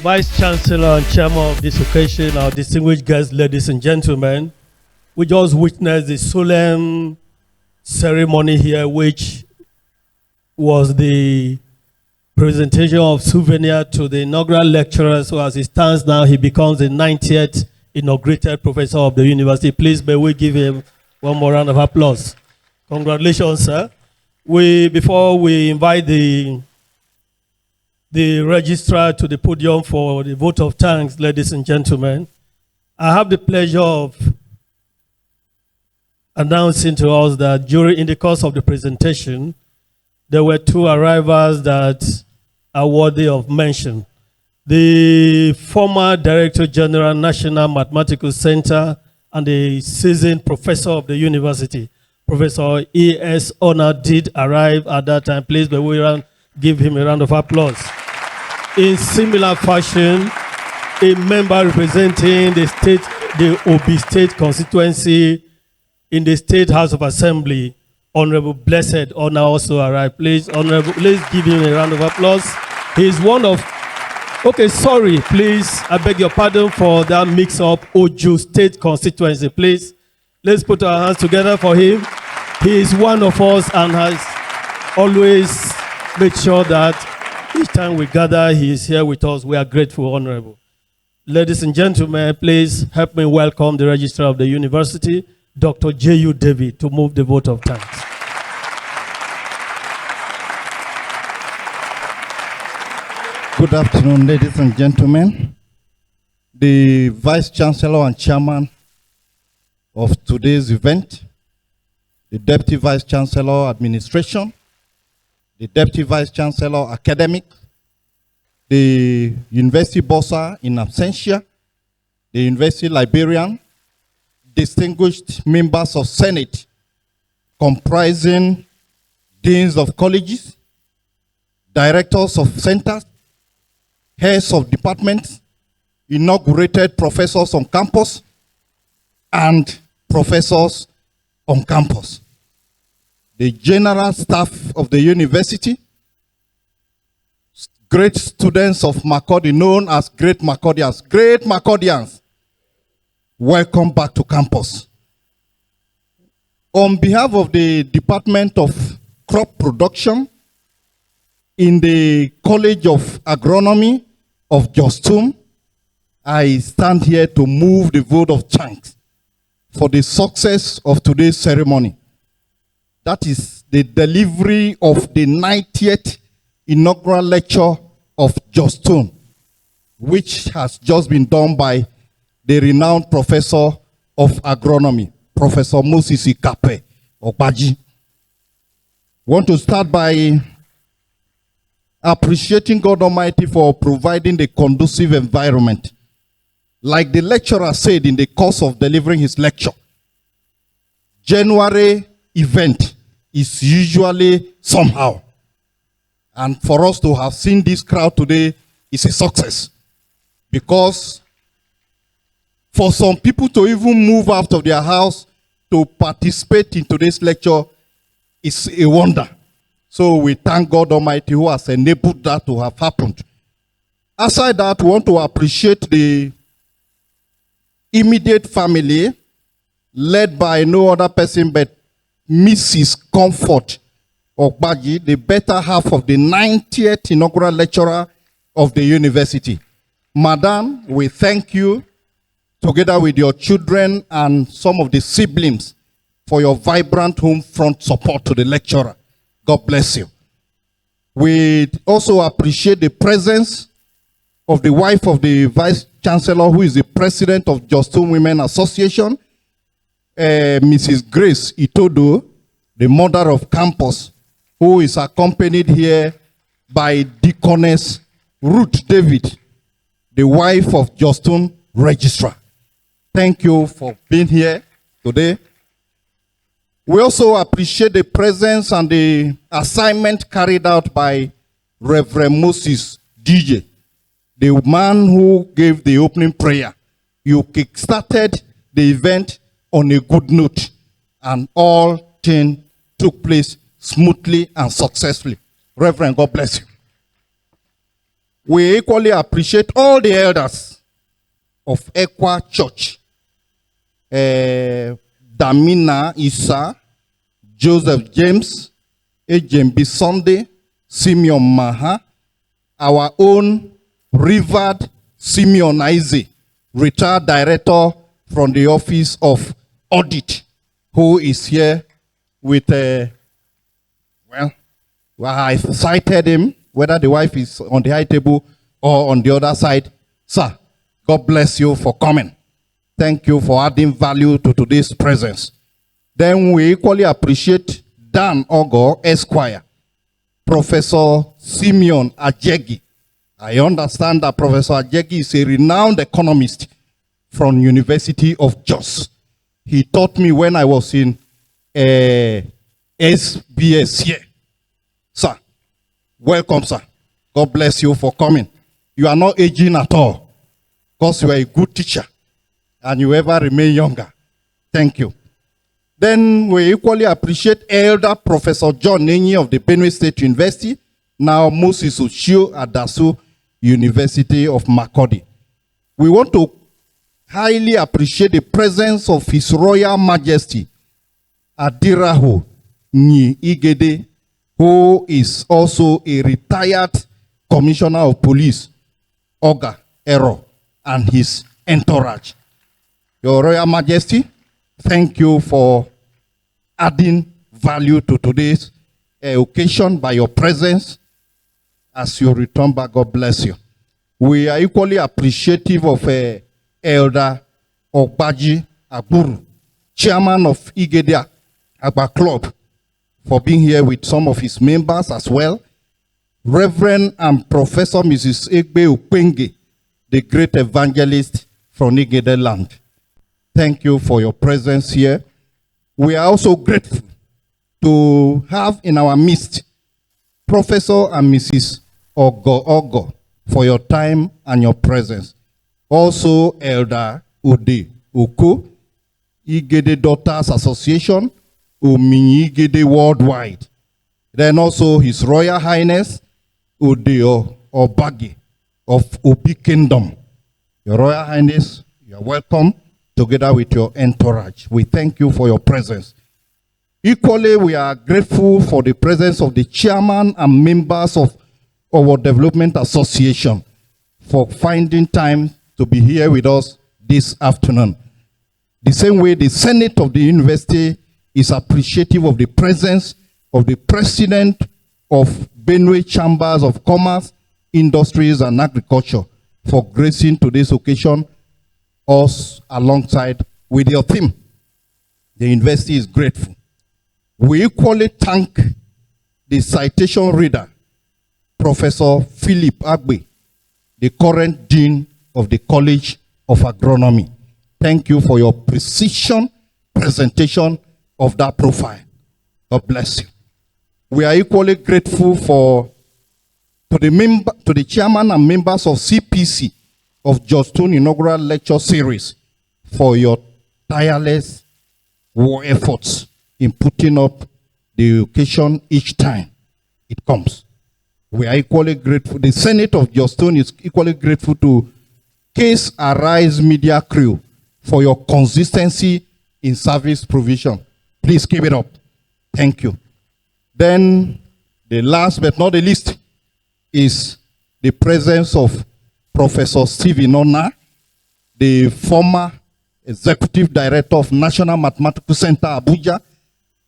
Vice Chancellor and Chairman of this occasion, our distinguished guests, ladies and gentlemen, we just witnessed the solemn ceremony here, which was the presentation of souvenir to the inaugural lecturer. So as it stands now, he becomes the 90th inaugurated professor of the university. Please may we give him one more round of applause. Congratulations, sir. Before we invite the registrar to the podium for the vote of thanks, ladies and gentlemen, I have the pleasure of announcing to us that in the course of the presentation, there were two arrivals that are worthy of mention. The former Director General, National Mathematical Center, and the seasoned professor of the university, Professor E.S. Honor, did arrive at that time. Please, may we give him a round of applause. In similar fashion, a member representing the Obi State constituency in the State House of Assembly, Honorable Blessed Honor, also arrived. Please, Honorable, let's give him a round of applause. He is one of, okay, sorry, please, I beg your pardon for that mix-up, Oju State constituency, please. Let's put our hands together for him. He is one of us and has always made sure that each time we gather, he is here with us. We are grateful, Honorable. Ladies and gentlemen, please help me welcome the Registrar of the University, Dr. J.U. David, to move the vote of thanks. Good afternoon, ladies and gentlemen. The Vice Chancellor and Chairman of today's event, the Deputy Vice Chancellor Administration, the Deputy Vice Chancellor Academic, the University Bossa in absentia, the University Librarian, distinguished members of Senate, comprising deans of colleges, directors of centers, heads of departments, inaugurated professors on campus, and professors on campus. The general staff of the university, great students of Makurdi, known as Great Makurdians. Great Makurdians, welcome back to campus. On behalf of the Department of Crop Production in the College of Agronomy of JOSTUM, I stand here to move the vote of thanks for the success of today's ceremony. That is the delivery of the 90th inaugural lecture of JOSTUM, which has just been done by the renowned professor of agronomy, Professor Moses Ikape Ogbaji. Want to start by appreciating God Almighty for providing the conducive environment. Like the lecturer said in the course of delivering his lecture, January event is usually somehow. And for us to have seen this crowd today is a success. Because for some people to even move out of their house to participate in today's lecture is a wonder. So we thank God Almighty who has enabled that to have happened. Aside that, we want to appreciate the immediate family led by no other person but Mrs. Comfort Ogbaji, the better half of the 90th inaugural lecturer of the university. Madam, we thank you together with your children and some of the siblings for your vibrant home front support to the lecturer. God bless you. We also appreciate the presence of the wife of the Vice Chancellor, who is the president of JOSTUM Women Association, Mrs. Grace Itodo, the mother of campus, who is accompanied here by Deaconess Ruth David, the wife of JOSTUM Registrar. Thank you for being here today. We also appreciate the presence and the assignment carried out by Reverend Moses DJ, the man who gave the opening prayer. You kick-started the event on a good note, and all things took place smoothly and successfully. Reverend, God bless you. We equally appreciate all the elders of Ekwa Church. Damina Isa, Joseph James, Ejembi Sunday, Simeon Maha, our own revered Simeon Aize, retired director from the Office of Audit, who is here with, well, I cited him, whether the wife is on the high table or on the other side. Sir, God bless you for coming. Thank you for adding value to today's presence. Then we equally appreciate Dan Ogo, Esquire, Professor Simeon Ajegi. I understand that Professor Ajegi is a renowned economist from University of Jos. He taught me when I was in SBS here. Sir, welcome, sir. God bless you for coming. You are not aging at all because you are a good teacher and you ever remain younger. Thank you. Then we equally appreciate Elder Professor John Nenyi of the Benue State University, now Moses Ushio at Dasu University of Makurdi. We want to highly appreciate the presence of His Royal Majesty Adiraho Nyi Igede, who is also a retired Commissioner of Police, Oga Ero, and his entourage. Your Royal Majesty, thank you for adding value to today's occasion by your presence. As you return back, God bless you. We are equally appreciative of Elder Ogbaji Agburu, Chairman of Igede Agba Club, for being here with some of his members as well. Reverend and Professor Mrs. Egbe Upenge, the great evangelist from Igede land. Thank you for your presence here. We are also grateful to have in our midst Professor and Mrs. Ogo for your time and your presence. Also Elder Ude Oko, Igede Daughters Association, Uminyi Igede Worldwide. Then also His Royal Highness Ude Obagi of Obi Kingdom. Your Royal Highness, you are welcome together with your entourage. We thank you for your presence. Equally, we are grateful for the presence of the chairman and members of our Development Association for finding time to be here with us this afternoon. The same way the Senate of the University is appreciative of the presence of the President of Benue Chambers of Commerce, Industries and Agriculture for gracing today's occasion us alongside with your team. The university is grateful. We equally thank the citation reader, Professor Philip Agbe, the current Dean of the College of Agronomy. Thank you for your precision presentation of that profile. God bless you. We are equally grateful to the chairman and members of CPC of JOSTUM Inaugural Lecture Series for your tireless efforts in putting up the occasion each time it comes. We are equally grateful. The Senate of JOSTUM is equally grateful to Case Arise Media Crew for your consistency in service provision. Please keep it up. Thank you. Then, the last but not the least is the presence of Professor Stephen Ona, the former Executive Director of National Mathematical Center, Abuja,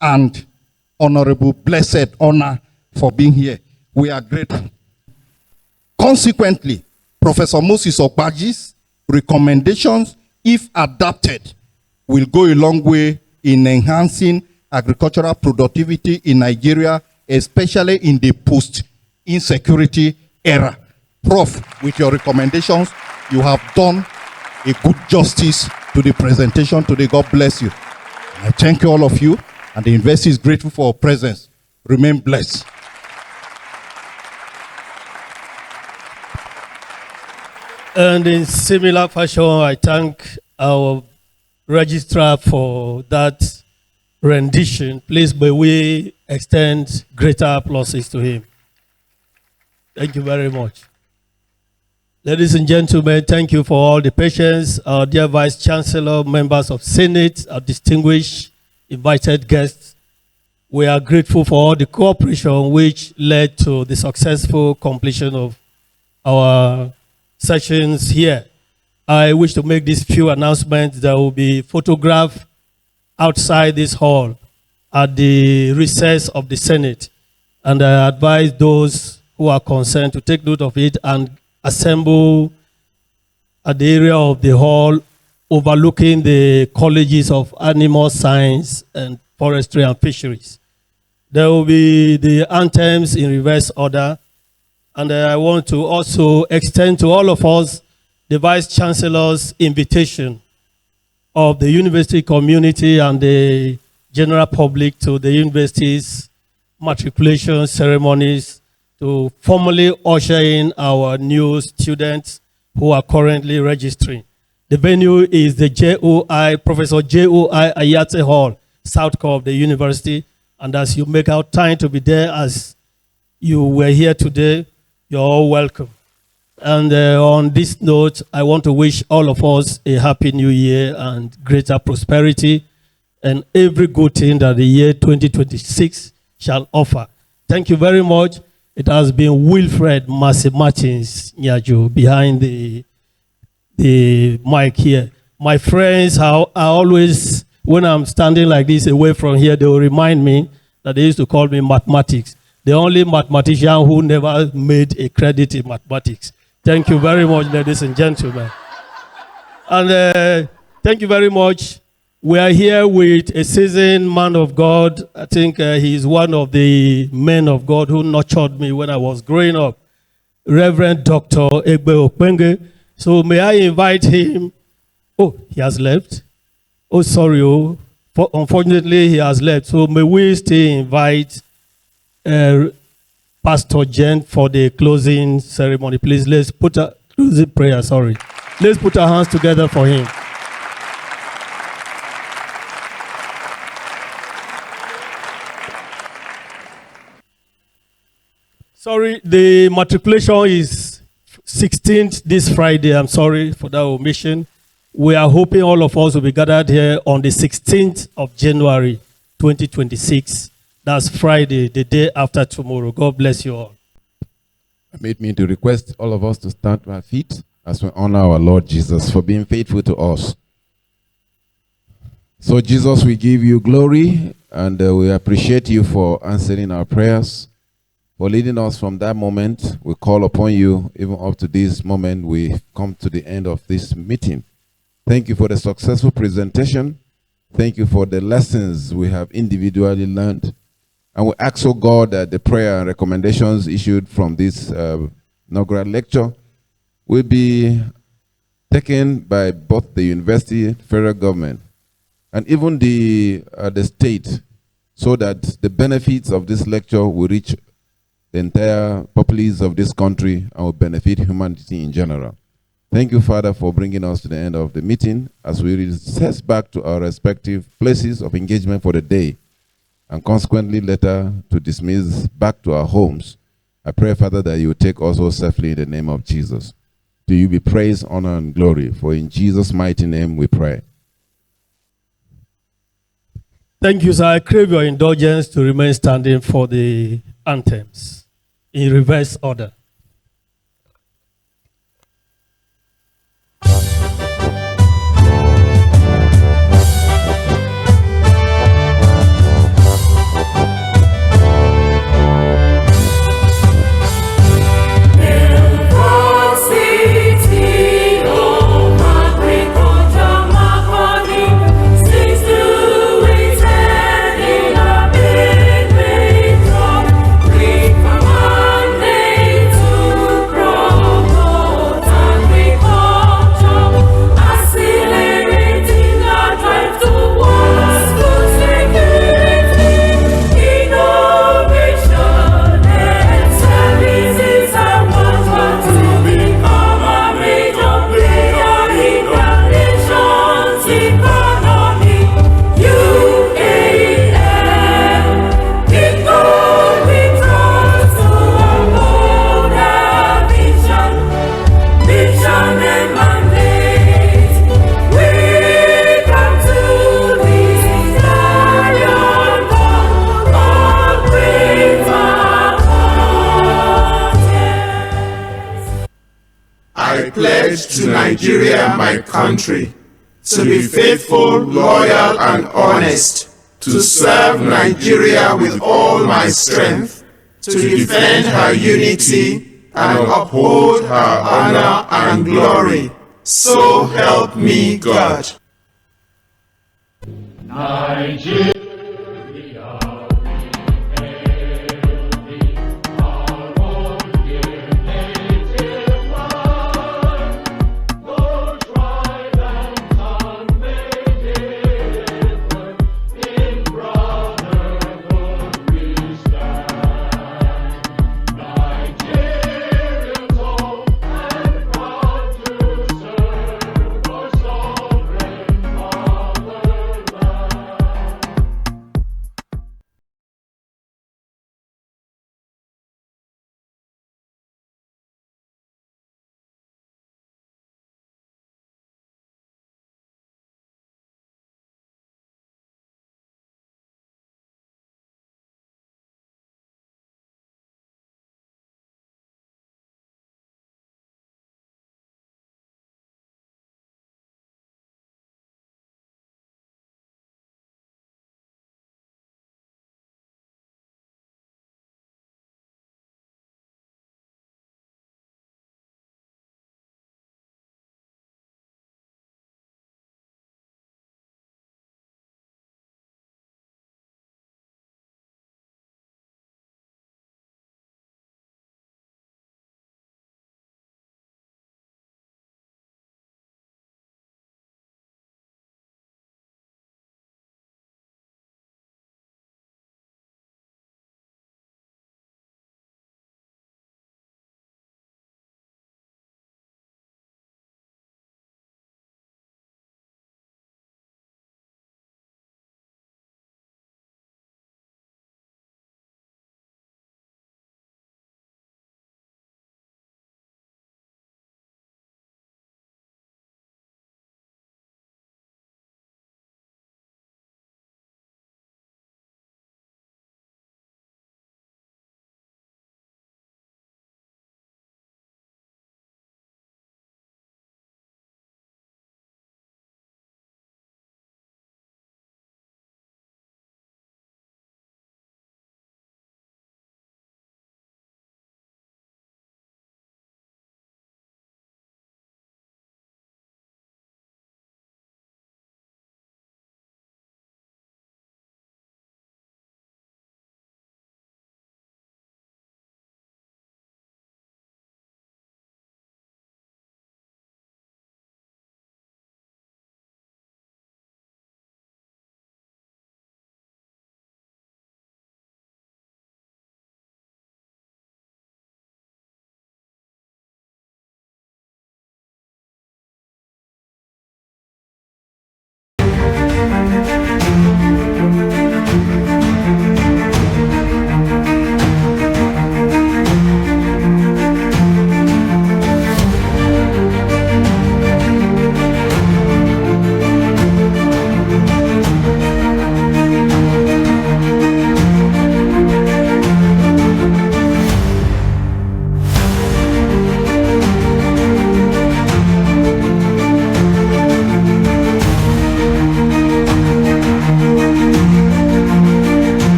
and Honorable Blessed Ona for being here. We are grateful. Consequently, Professor Moses Ogbaji's recommendations, if adapted, will go a long way in enhancing agricultural productivity in Nigeria, especially in the post-insecurity era. Prof, with your recommendations, you have done a good justice to the presentation today. God bless you. I thank you, all of you, and the university is grateful for your presence. Remain blessed. And in similar fashion, I thank our registrar for that rendition. Please, may we extend greater applauses to him. Thank you very much. Ladies and gentlemen, thank you for all the patience. Our dear Vice Chancellor, members of Senate, our distinguished invited guests, we are grateful for all the cooperation which led to the successful completion of our sessions here. I wish to make these few announcements. There will be photographed outside this hall at the recess of the Senate. And I advise those who are concerned to take note of it and assemble at the area of the hall overlooking the colleges of animal science and forestry and fisheries. There will be the anthems in reverse order. And I want to also extend to all of us the Vice Chancellor's invitation of the university community and the general public to the university's matriculation ceremonies to formally usher in our new students who are currently registering. The venue is the Professor J.O.I. Ayate Hall, South Core of the university. And as you make out time to be there, as you were here today, you're all welcome. And on this note, I want to wish all of us a happy new year and greater prosperity and every good thing that the year 2026 shall offer. Thank you very much. It has been Wilfred Massey Martins Nyaju behind the mic here. My friends are always, when I'm standing like this away from here, they will remind me that they used to call me mathematics. The only mathematician who never made a credit in mathematics. Thank you very much, ladies and gentlemen. And thank you very much. We are here with a seasoned man of God. I think he is one of the men of God who nurtured me when I was growing up. Reverend Dr. Ikape Ogbaji. So may I invite him? Oh, he has left. Oh, sorry. Oh, unfortunately, he has left. So may we still invite Pastor Jen for the closing ceremony. Please, let's put a closing prayer. Sorry. Let's put our hands together for him. Sorry, the matriculation is 16th this Friday. I'm sorry for that omission. We are hoping all of us will be gathered here on the 16th of January, 2026. That's Friday, the day after tomorrow. God bless you all. Permit me to request all of us to stand to our feet as we honor our Lord Jesus for being faithful to us. So Jesus, we give you glory and we appreciate you for answering our prayers, for leading us from that moment. We call upon you even up to this moment. We come to the end of this meeting. Thank you for the successful presentation. Thank you for the lessons we have individually learned. And we ask, oh God, that the prayer and recommendations issued from this inaugural lecture will be taken by both the university, federal government, and even the state, so that the benefits of this lecture will reach the entire populace of this country and will benefit humanity in general. Thank you, Father, for bringing us to the end of the meeting as we recess back to our respective places of engagement for the day, and consequently later to dismiss back to our homes. I pray, Father, that you will take us all safely in the name of Jesus. To you be praise, honor, and glory, for in Jesus' mighty name we pray. Thank you, sir. I crave your indulgence to remain standing for the anthems in reverse order. Thank you. I pledge to Nigeria, my country, to be faithful, loyal, and honest, to serve Nigeria with all my strength, to defend her unity and uphold her honor and glory. So help me God. Nigeria.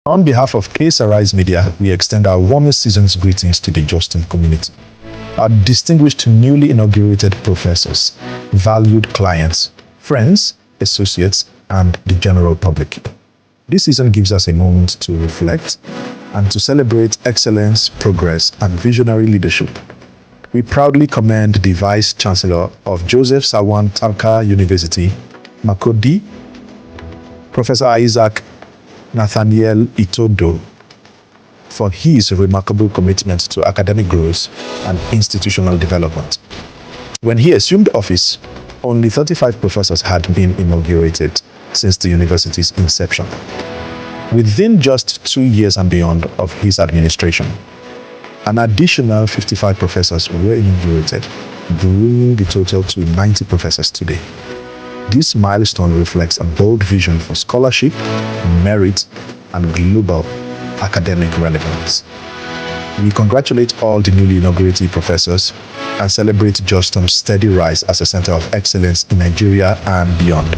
On behalf of Case Arise Media, we extend our warmest season's greetings to the JOSTUM community, our distinguished newly inaugurated professors, valued clients, friends, associates, and the general public. This season gives us a moment to reflect and to celebrate excellence, progress, and visionary leadership. We proudly commend the Vice Chancellor of Joseph Sawan Tanka University, Makodi, Professor Isaac Nathaniel Itodo, for his remarkable commitment to academic growth and institutional development. When he assumed office, only 35 professors had been inaugurated since the university's inception. Within just 2 years and beyond of his administration, an additional 55 professors were inaugurated, bringing the total to 90 professors today. This milestone reflects a bold vision for scholarship, merit, and global academic relevance. We congratulate all the newly inaugurated professors and celebrate JOSTUM's steady rise as a center of excellence in Nigeria and beyond.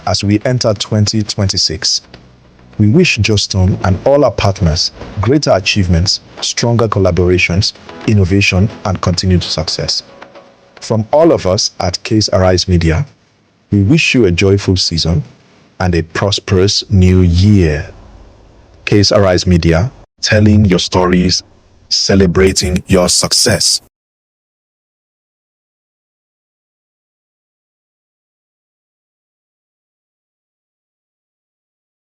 As we enter 2026, we wish JOSTUM and all our partners greater achievements, stronger collaborations, innovation, and continued success. From all of us at Case Arise Media, we wish you a joyful season and a prosperous new year. Case Arise Media, telling your stories, celebrating your success.